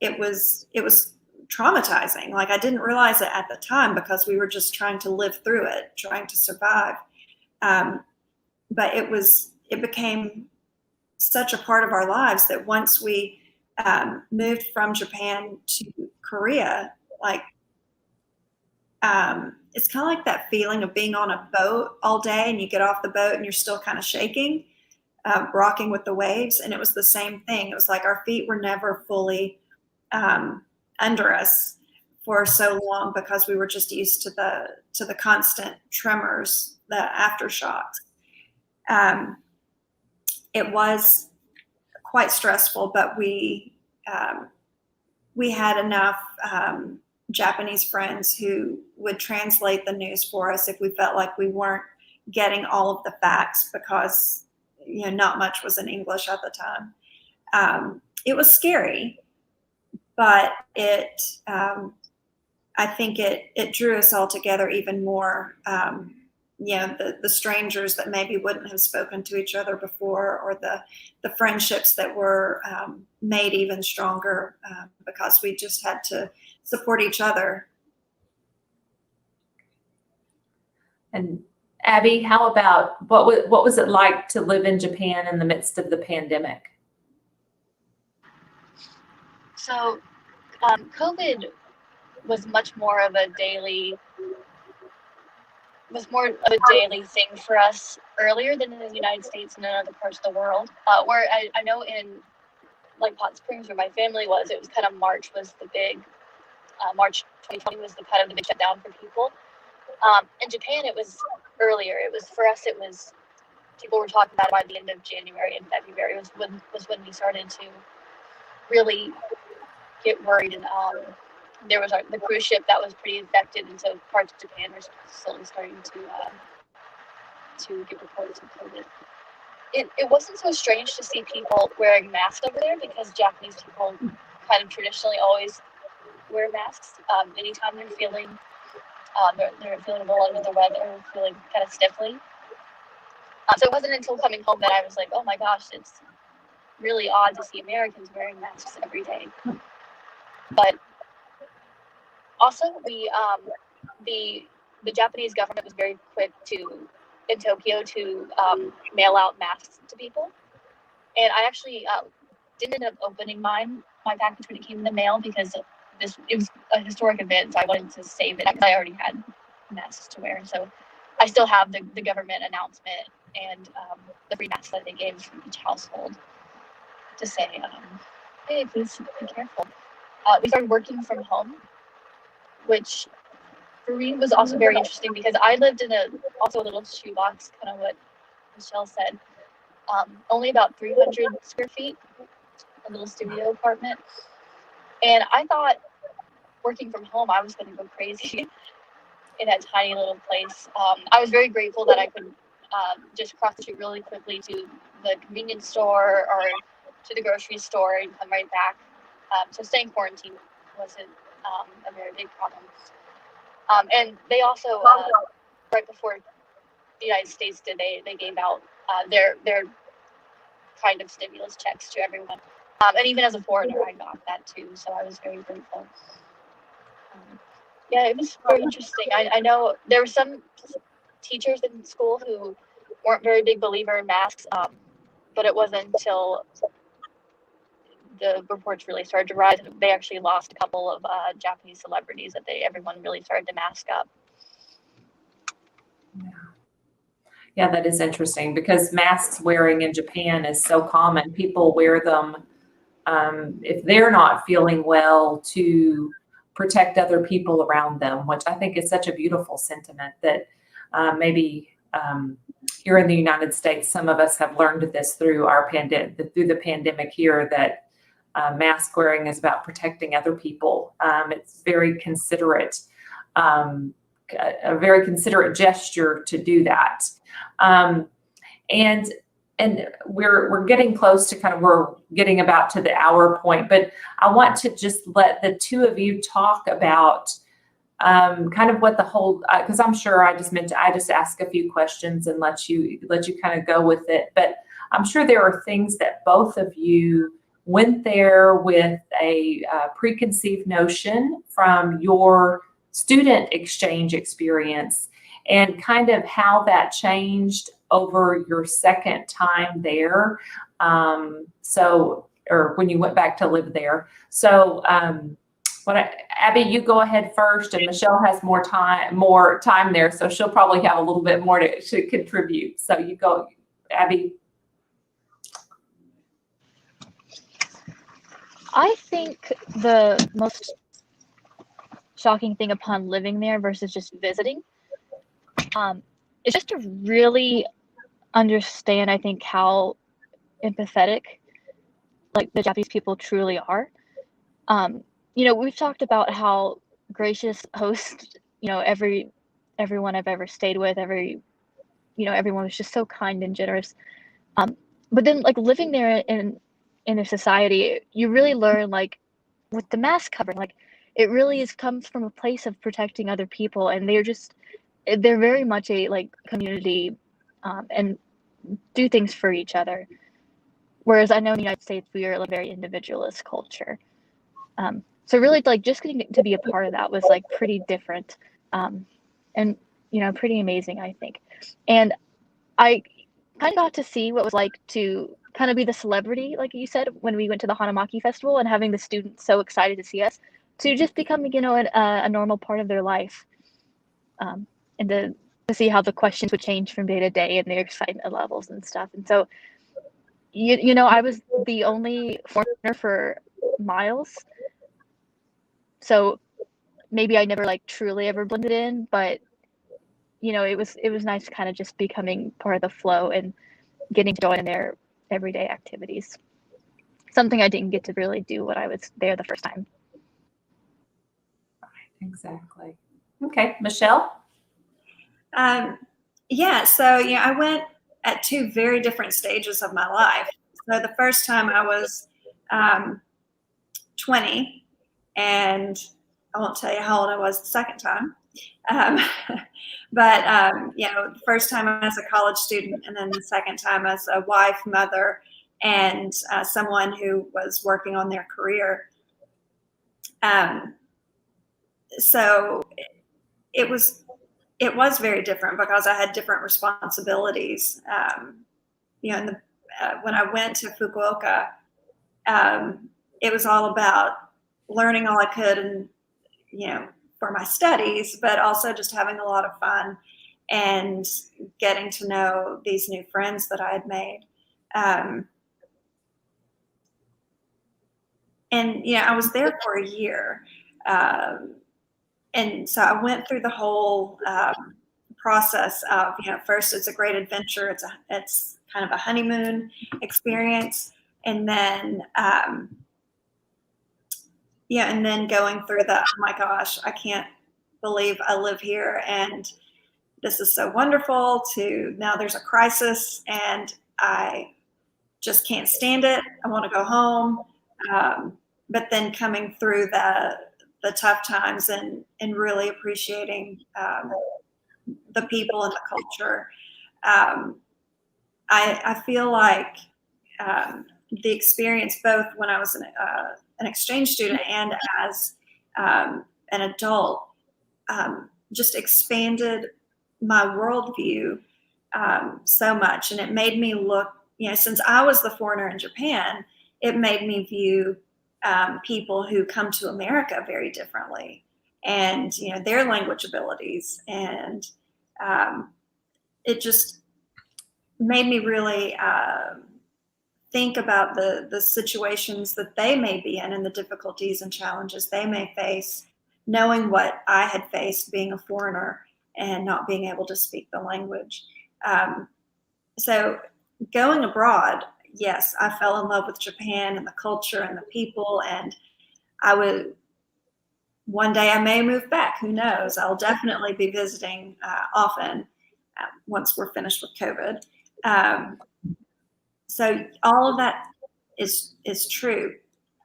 it was traumatizing. Like, I didn't realize it at the time because we were just trying to live through it, trying to survive. But it became such a part of our lives that once we moved from Japan to Korea, like, it's kind of like that feeling of being on a boat all day and you get off the boat and you're still kind of shaking, rocking with the waves. And it was the same thing. It was like our feet were never fully under us for so long because we were just used to the constant tremors, the aftershocks. It was quite stressful, but we had enough Japanese friends who would translate the news for us if we felt like we weren't getting all of the facts, because not much was in English at the time. It was scary, but I think it drew us all together even more. The strangers that maybe wouldn't have spoken to each other before, or the friendships that were made even stronger because we just had to support each other. And Abby, how about what was it like to live in Japan in the midst of the pandemic? So, COVID was much more of a daily thing for us earlier than in the United States and in other parts of the world. Where I know in like Hot Springs, where my family was, it was kind of March 2020 was the kind of the big shutdown for people. In Japan, it was earlier. It was, for us, it was, people were talking about by the end of January and February was when we started to really get worried. And there was the cruise ship that was pretty affected, and so parts of Japan are slowly starting to get reports of COVID. It wasn't so strange to see people wearing masks over there, because Japanese people kind of traditionally always wear masks anytime they're feeling they're feeling a little under the weather, feeling kind of sniffly. So it wasn't until coming home that I was like, oh my gosh, it's really odd to see Americans wearing masks every day. But also, the Japanese government was very quick in Tokyo to mail out masks to people, and I actually didn't end up opening my package when it came in the mail, because it was a historic event, so I wanted to save it because I already had masks to wear. So I still have the government announcement and the free masks that they gave for each household to say, hey, please be careful. We started working from home, which for me was also very interesting, because I lived in also a little shoebox, kind of what Michelle said, only about 300 square feet, a little studio apartment. And I thought working from home, I was going to go crazy in that tiny little place. I was very grateful that I could just cross the street really quickly to the convenience store or to the grocery store and come right back. So staying quarantined wasn't a very big problem. And they also, right before the United States did, they gave out their kind of stimulus checks to everyone. And even as a foreigner, I got that too, so I was very grateful. Yeah, it was very interesting. I know there were some teachers in school who weren't very big believer in masks, but it wasn't until the reports really started to rise. They actually lost a couple of Japanese celebrities that everyone really started to mask up. Yeah, that is interesting, because masks wearing in Japan is so common. People wear them if they're not feeling well, to protect other people around them, which I think is such a beautiful sentiment that maybe here in the United States, some of us have learned this through the pandemic here, that mask wearing is about protecting other people. It's very considerate, a very considerate gesture to do that. And and we're getting close to we're getting about to the hour point, but I want to just let the two of you talk about kind of what the whole, because I'm sure I just ask a few questions and let you kind of go with it, but I'm sure there are things that both of you went there with a preconceived notion from your student exchange experience, and kind of how that changed over your second time there. Or when you went back to live there. So Abby, you go ahead first, and Michelle has more time there, so she'll probably have a little bit more to contribute. So you go, Abby. I think the most shocking thing upon living there versus just visiting is just to really understand, I think, how empathetic like the Japanese people truly are. We've talked about how gracious hosts, everyone I've ever stayed with, everyone was just so kind and generous. But then like living there in their society, you really learn, like, with the mask covering, like, it really comes from a place of protecting other people, and they're very much a like community, and do things for each other. Whereas I know in the United States we are a very individualist culture. So really, like, just getting to be a part of that was like pretty different, and pretty amazing, I think. And I kind of got to see what it was like to kind of be the celebrity, like you said, when we went to the Hanumaki Festival, and having the students so excited to see us, to just become, a normal part of their life, and to see how the questions would change from day to day and their excitement levels and stuff. And so, I was the only foreigner for miles, so maybe I never like truly ever blended in, but it was nice kind of just becoming part of the flow and getting to join in their everyday activities. Something I didn't get to really do when I was there the first time. Exactly. Okay, Michelle? I went at two very different stages of my life. So the first time I was 20, and I won't tell you how old I was the second time. The first time as a college student, and then the second time as a wife, mother, and someone who was working on their career. So it was very different because I had different responsibilities. When I went to Fukuoka, it was all about learning all I could and, for my studies, but also just having a lot of fun and getting to know these new friends that I had made. I was there for a year. And so I went through the whole process of, first it's a great adventure. It's kind of a honeymoon experience. And then, and then going through the, oh my gosh, I can't believe I live here, and this is so wonderful, to now there's a crisis and I just can't stand it. I want to go home. But then coming through the tough times and really appreciating the people and the culture. I feel like the experience, both when I was an exchange student and as an adult, just expanded my worldview so much. And it made me look, since I was the foreigner in Japan, it made me view people who come to America very differently, and their language abilities, and it just made me really think about the situations that they may be in and the difficulties and challenges they may face, knowing what I had faced being a foreigner and not being able to speak the language. So going abroad, yes, I fell in love with Japan and the culture and the people, and one day I may move back, who knows? I'll definitely be visiting often once we're finished with COVID. So all of that is true.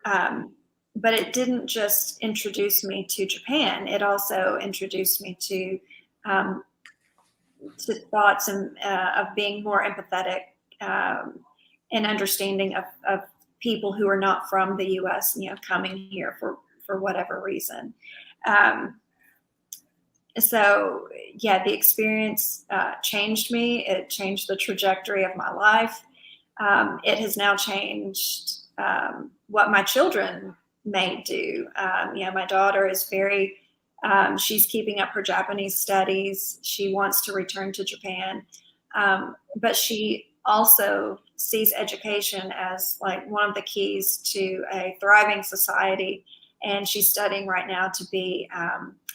But it didn't just introduce me to Japan. It also introduced me to thoughts and of being more empathetic and understanding of people who are not from the U.S. Coming here for whatever reason. So yeah, the experience changed me. It changed the trajectory of my life. It has now changed what my children may do. My daughter is very, she's keeping up her Japanese studies. She wants to return to Japan. But she also sees education as like one of the keys to a thriving society. And she's studying right now to be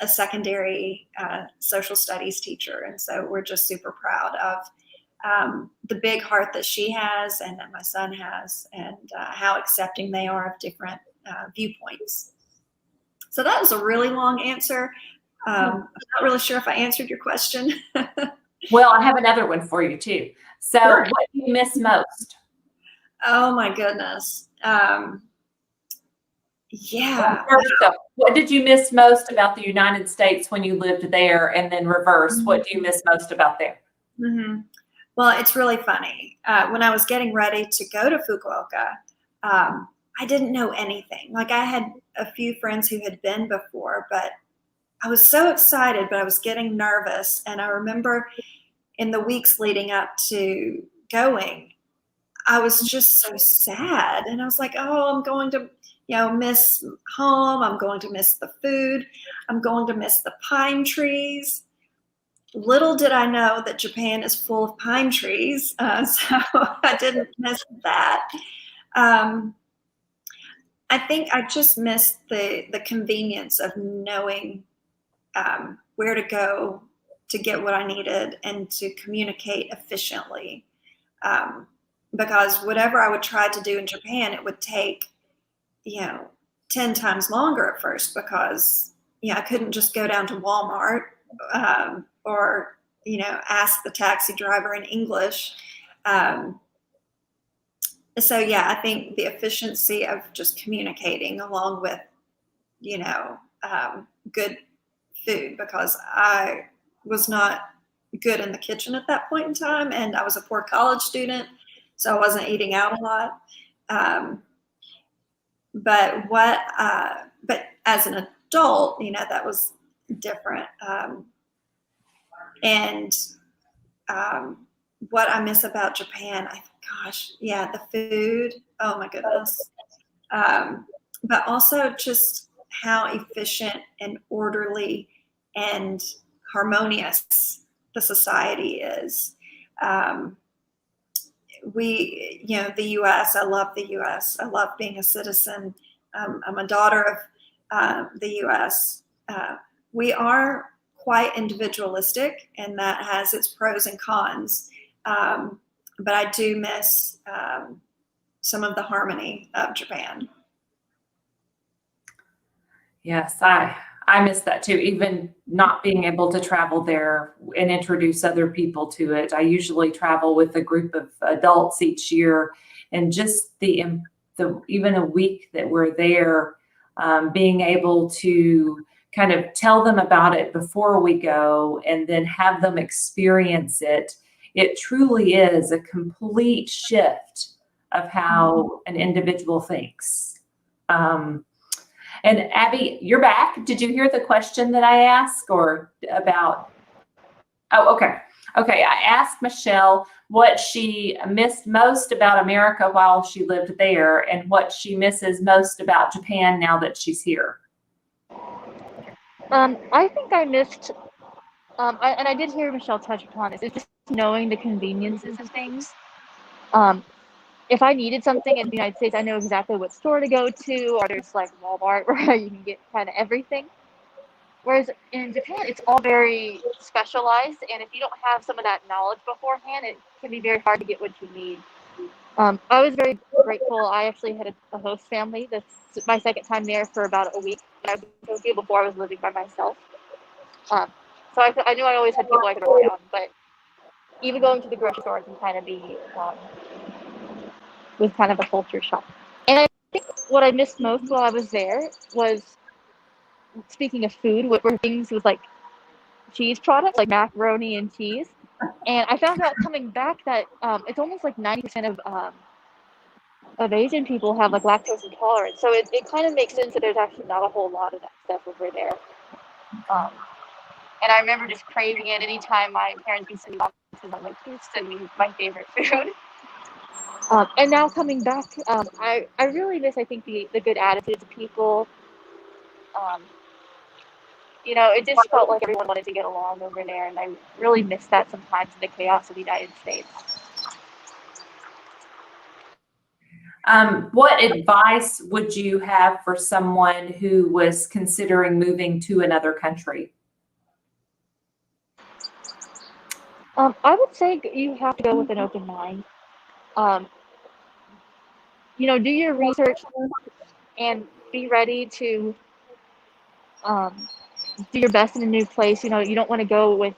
a secondary social studies teacher. And so we're just super proud of the big heart that she has and that my son has, and how accepting they are of different viewpoints. So that was a really long answer. I'm not really sure if I answered your question. Well, I have another one for you too. So Sure. What do you miss most? Oh my goodness. Yeah. First up, what did you miss most about the United States when you lived there? And then reverse, what do you miss most about there? Mm-hmm. Well, it's really funny. When I was getting ready to go to Fukuoka, I didn't know anything. Like, I had a few friends who had been before, but I was so excited, but I was getting nervous. And I remember in the weeks leading up to going, I was just so sad. And I was like, oh, I'm going to, miss home. I'm going to miss the food. I'm going to miss the pine trees. Little did I know that Japan is full of pine trees. So I didn't miss that. I think I just missed the convenience of knowing where to go to get what I needed and to communicate efficiently. Because whatever I would try to do in Japan, it would take, 10 times longer at first, because, I couldn't just go down to Walmart or, ask the taxi driver in English. So yeah, I think the efficiency of just communicating along with, good food, because I was not good in the kitchen at that point in time, and I was a poor college student, so I wasn't eating out a lot. But as an adult, that was different. And what I miss about Japan, the food. Oh my goodness. But also just how efficient and orderly and harmonious the society is. The U.S., I love the U.S. I love being a citizen. I'm a daughter of the U.S. We are quite individualistic, and that has its pros and cons. But I do miss some of the harmony of Japan. Yes, I miss that too. Even not being able to travel there and introduce other people to it. I usually travel with a group of adults each year, and just the even a week that we're there, being able to kind of tell them about it before we go and then have them experience it. It truly is a complete shift of how an individual thinks. And Abby, you're back. Did you hear the question that I asked, or about? Oh, okay. Okay. I asked Michelle what she missed most about America while she lived there, and what she misses most about Japan now that she's here. I think I missed, and I did hear Michelle touch upon this, it's just knowing the conveniences of things. If I needed something in the United States, I know exactly what store to go to, or there's like Walmart where you can get kind of everything. Whereas in Japan, it's all very specialized, and if you don't have some of that knowledge beforehand, it can be very hard to get what you need. I was very grateful. I actually had a host family. That's my second time there for about a week. And I was in Tokyo before I was living by myself. So I knew I always had people I could rely on, but even going to the grocery store can kind of be with kind of a culture shock. And I think what I missed most while I was there was, speaking of food, were things with like cheese products, like macaroni and cheese. And I found out coming back that it's almost like 90% of Asian people have like lactose intolerance. So it kind of makes sense that there's actually not a whole lot of that stuff over there. And I remember just craving it anytime my parents would send me boxes. I'm like, please send me my favorite food. And now coming back, I really miss, I think, the good attitudes of people. It just felt like everyone wanted to get along over there, and I really miss that sometimes in the chaos of the United States. What advice would you have for someone who was considering moving to another country? I would say you have to go with an open mind. Do your research and be ready to do your best in a new place. You don't want to go with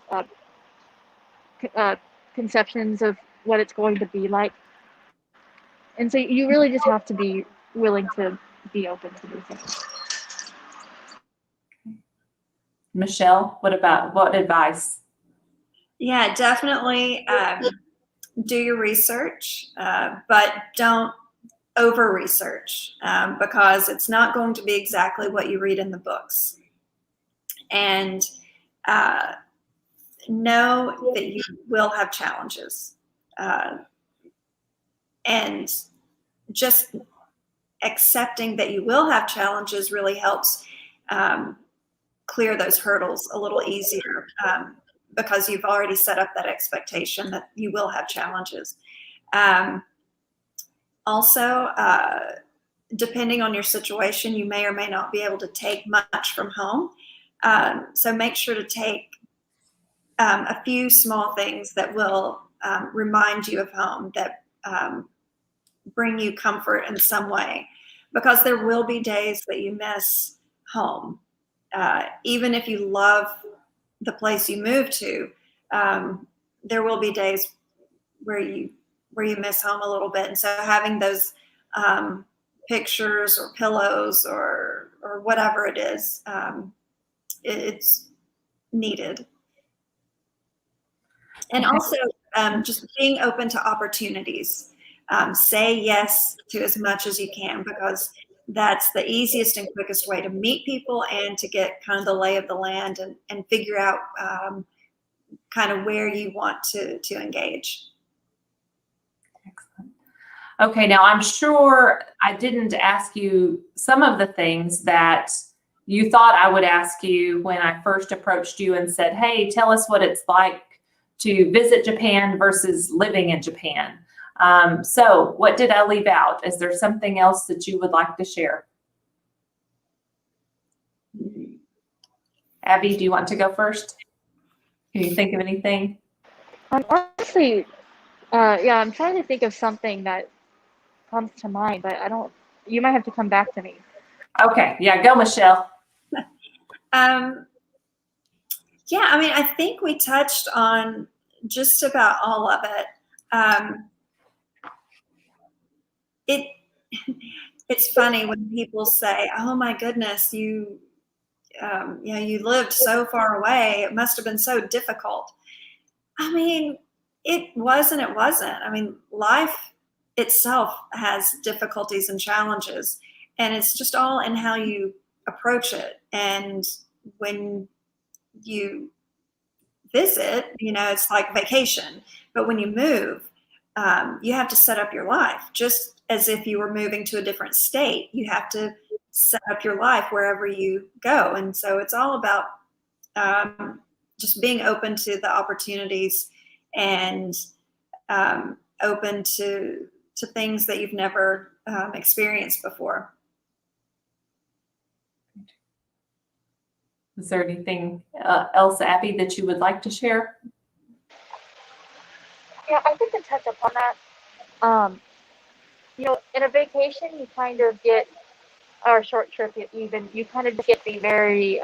conceptions of what it's going to be like. And so you really just have to be willing to be open to new things. Michelle, what advice? Yeah, definitely do your research, but don't over research because it's not going to be exactly what you read in the books. And know that you will have challenges. And just accepting that you will have challenges really helps clear those hurdles a little easier because you've already set up that expectation that you will have challenges. Also, depending on your situation, you may or may not be able to take much from home. So make sure to take a few small things that will remind you of home, that bring you comfort in some way, because there will be days that you miss home. Even if you love the place you move to, there will be days where you miss home a little bit. And so having those pictures or pillows or whatever it is, it's needed. And also just being open to opportunities. Say yes to as much as you can, because that's the easiest and quickest way to meet people and to get kind of the lay of the land and figure out kind of where you want to engage. Excellent. Okay, now I'm sure I didn't ask you some of the things that you thought I would ask you when I first approached you and said, hey, tell us what it's like to visit Japan versus living in Japan. So what did I leave out? Is there something else that you would like to share? Abby, do you want to go first? Can you think of anything? Honestly, I'm trying to think of something that comes to mind, but you might have to come back to me. Okay, yeah, go Michelle. Yeah, I mean, I think we touched on just about all of it. It's funny when people say, "Oh my goodness, you lived so far away. It must have been so difficult." I mean, it was and it wasn't. I mean, life itself has difficulties and challenges, and it's just all in how you approach it. And when you visit, it's like vacation. But when you move, you have to set up your life just as if you were moving to a different state. You have to set up your life wherever you go. And so it's all about just being open to the opportunities and open to things that you've never experienced before. Is there anything else, Abby, that you would like to share? Yeah, I think to touch upon that, in a vacation, you kind of get, or a short trip even, you kind of just get the very,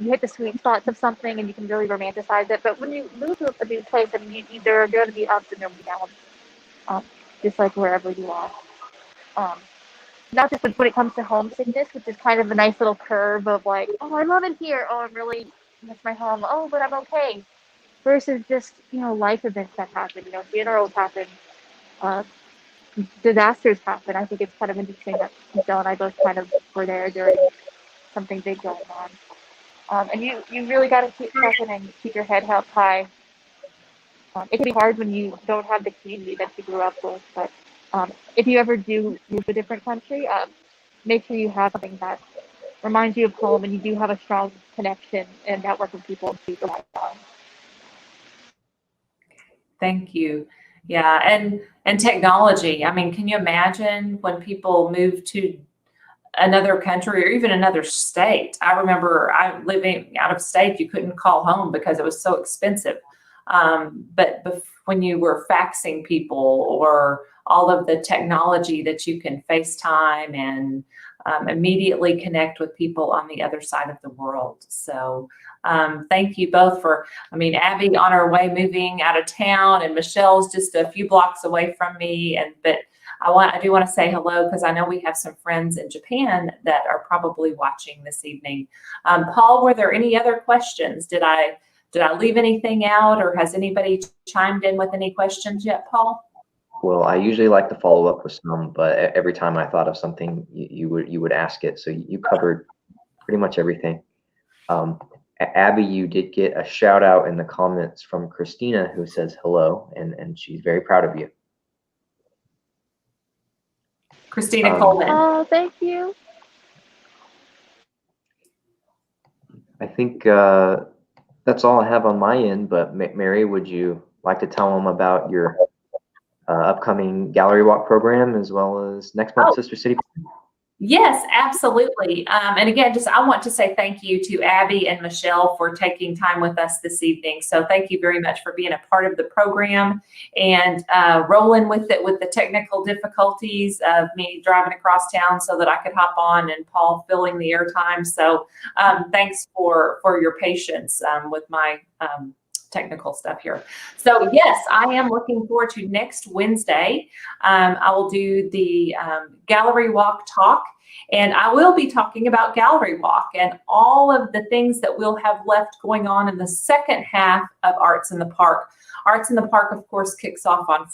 you hit the sweet spots of something and you can really romanticize it. But when you move to a new place, I mean, there are going to be ups and there will be downs. just like wherever you are. Not just when it comes to homesickness, which is kind of a nice little curve of like, oh, I love it here. Oh, I really miss my home. Oh, but I'm okay. Versus just, life events that happen. Funerals happen, uh, disasters happen. I think it's kind of interesting that Michelle and I both kind of were there during something big going on. And you really got to keep trucking and keep your head held high. It can be hard when you don't have the community that you grew up with, but if you ever do move to a different country, make sure you have something that reminds you of home and you do have a strong connection and network of people to rely on. Thank you. Yeah, and technology. I mean, can you imagine when people move to another country or even another state? I remember living out of state, you couldn't call home because it was so expensive. But when you were faxing people or all of the technology that you can FaceTime and immediately connect with people on the other side of the world. So thank you both for, Abby on her way moving out of town, and Michelle's just a few blocks away from me. But I do want to say hello because I know we have some friends in Japan that are probably watching this evening. Paul, were there any other questions? Did I leave anything out, or has anybody chimed in with any questions yet, Paul? Well, I usually like to follow up with some, but every time I thought of something, you would ask it. So you covered pretty much everything. Abby, you did get a shout out in the comments from Christina, who says hello, and she's very proud of you. Christina Coleman. Oh, thank you. I think that's all I have on my end, but Mary, would you like to tell them about your upcoming gallery walk program as well as next month's Sister City? Yes, absolutely. And again, I want to say thank you to Abby and Michelle for taking time with us this evening. So thank you very much for being a part of the program and rolling with it with the technical difficulties of me driving across town so that I could hop on and Paul filling the airtime. So thanks for your patience with my technical stuff here. So yes, I am looking forward to next Wednesday. I will do the gallery walk talk, and I will be talking about gallery walk and all of the things that we'll have left going on in the second half of Arts in the Park. Arts in the Park, of course, kicks off on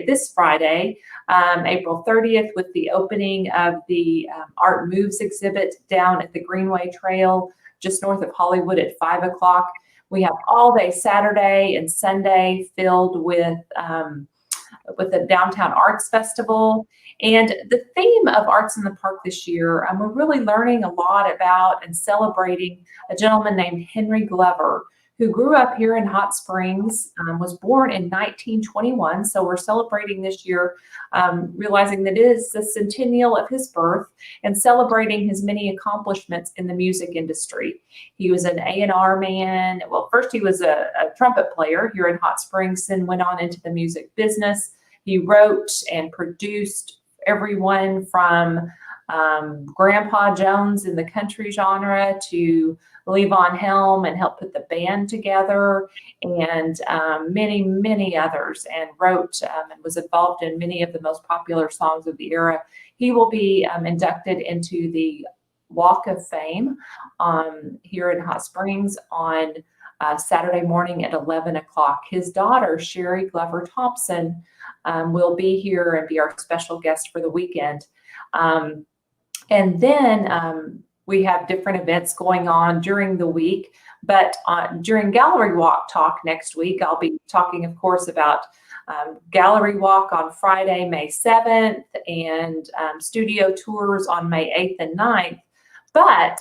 this Friday, April 30th, with the opening of the Art Moves exhibit down at the Greenway Trail, just north of Hollywood at 5 o'clock. We have all day Saturday and Sunday filled with the Downtown Arts Festival. And the theme of Arts in the Park this year, we're really learning a lot about and celebrating a gentleman named Henry Glover, who grew up here in Hot Springs, was born in 1921. So we're celebrating this year, realizing that it is the centennial of his birth and celebrating his many accomplishments in the music industry. He was an A&R man. Well, first he was a trumpet player here in Hot Springs, then went on into the music business. He wrote and produced everyone from Grandpa Jones in the country genre to Levon Helm, and helped put the band together, and many, many others, and wrote and was involved in many of the most popular songs of the era. He will be inducted into the Walk of Fame here in Hot Springs on Saturday morning at 11 o'clock. His daughter, Sherry Glover Thompson, will be here and be our special guest for the weekend. And then we have different events going on during the week, but during Gallery Walk Talk next week, I'll be talking, of course, about Gallery Walk on Friday, May 7th, and studio tours on May 8th and 9th. But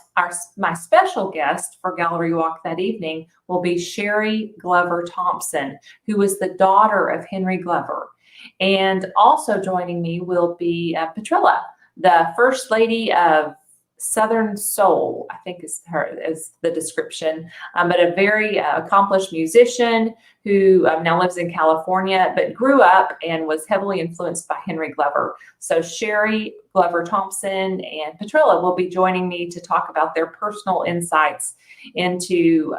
my special guest for Gallery Walk that evening will be Sherry Glover Thompson, who is the daughter of Henry Glover. And also joining me will be Petrilla, the First Lady of Southern Soul, I think is the description, but a very accomplished musician who now lives in California, but grew up and was heavily influenced by Henry Glover. So Sherry Glover Thompson and Petrilla will be joining me to talk about their personal insights into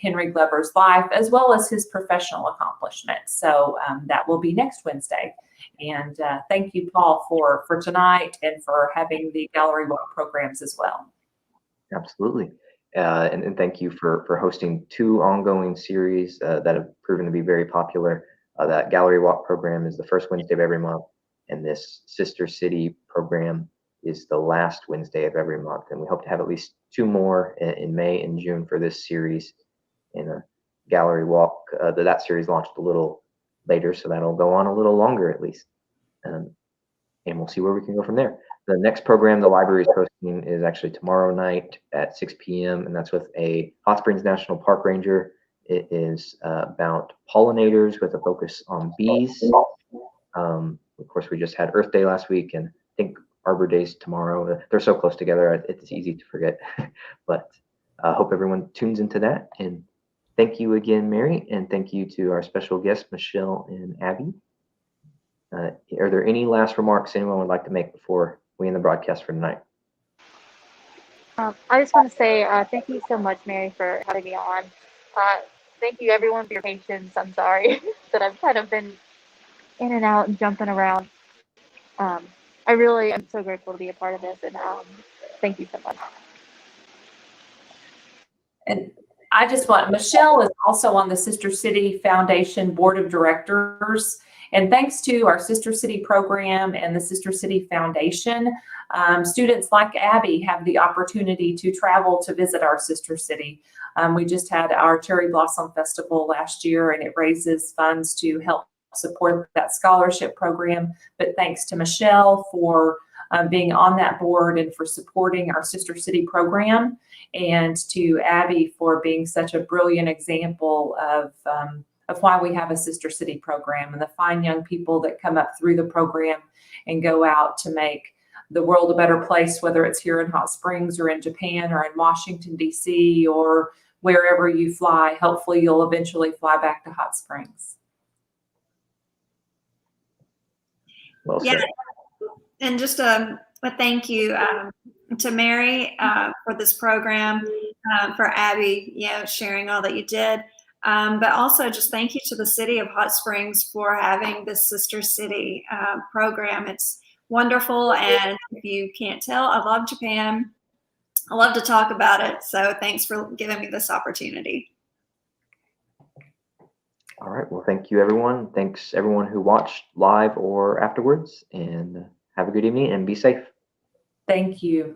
Henry Glover's life as well as his professional accomplishments. So that will be next Wednesday. And thank you, Paul, for tonight and for having the gallery walk programs as well. Absolutely. And thank you for hosting 2 ongoing series that have proven to be very popular. That gallery walk program is the first Wednesday of every month, and this Sister City program is the last Wednesday of every month. And we hope to have at least 2 more in May and June for this series. And a gallery walk, that series launched a little later, so that'll go on a little longer at least. And we'll see where we can go from there. The next program the library is hosting is actually tomorrow night at 6 p.m. and that's with a Hot Springs National Park ranger. It is about pollinators with a focus on bees. Of course, we just had Earth Day last week, and I think Arbor Day's tomorrow. They're so close together, it's easy to forget. But I hope everyone tunes into that. And thank you again, Mary, and thank you to our special guests, Michelle and Abby. Are there any last remarks anyone would like to make before we end the broadcast for tonight? I just want to say thank you so much, Mary, for having me on. Thank you, everyone, for your patience. I'm sorry that I've kind of been in and out and jumping around. I really am so grateful to be a part of this, and thank you so much. And I just want, Michelle is also on the Sister City Foundation Board of Directors. And thanks to our Sister City program and the Sister City Foundation, students like Abby have the opportunity to travel to visit our Sister City. We just had our Cherry Blossom Festival last year, and it raises funds to help support that scholarship program. But thanks to Michelle for being on that board and for supporting our Sister City program, and to Abby for being such a brilliant example of why we have a Sister City program and the fine young people that come up through the program and go out to make the world a better place, whether it's here in Hot Springs or in Japan or in Washington, D.C. or wherever you fly. Hopefully you'll eventually fly back to Hot Springs. Well said. Yeah, and just a thank you to Mary for this program, for Abby, sharing all that you did. But also just thank you to the city of Hot Springs for having this Sister City program. It's wonderful, and if you can't tell, I love Japan. I love to talk about it, so thanks for giving me this opportunity. All right, well, thank you, everyone. Thanks, everyone who watched live or afterwards, and have a good evening and be safe. Thank you.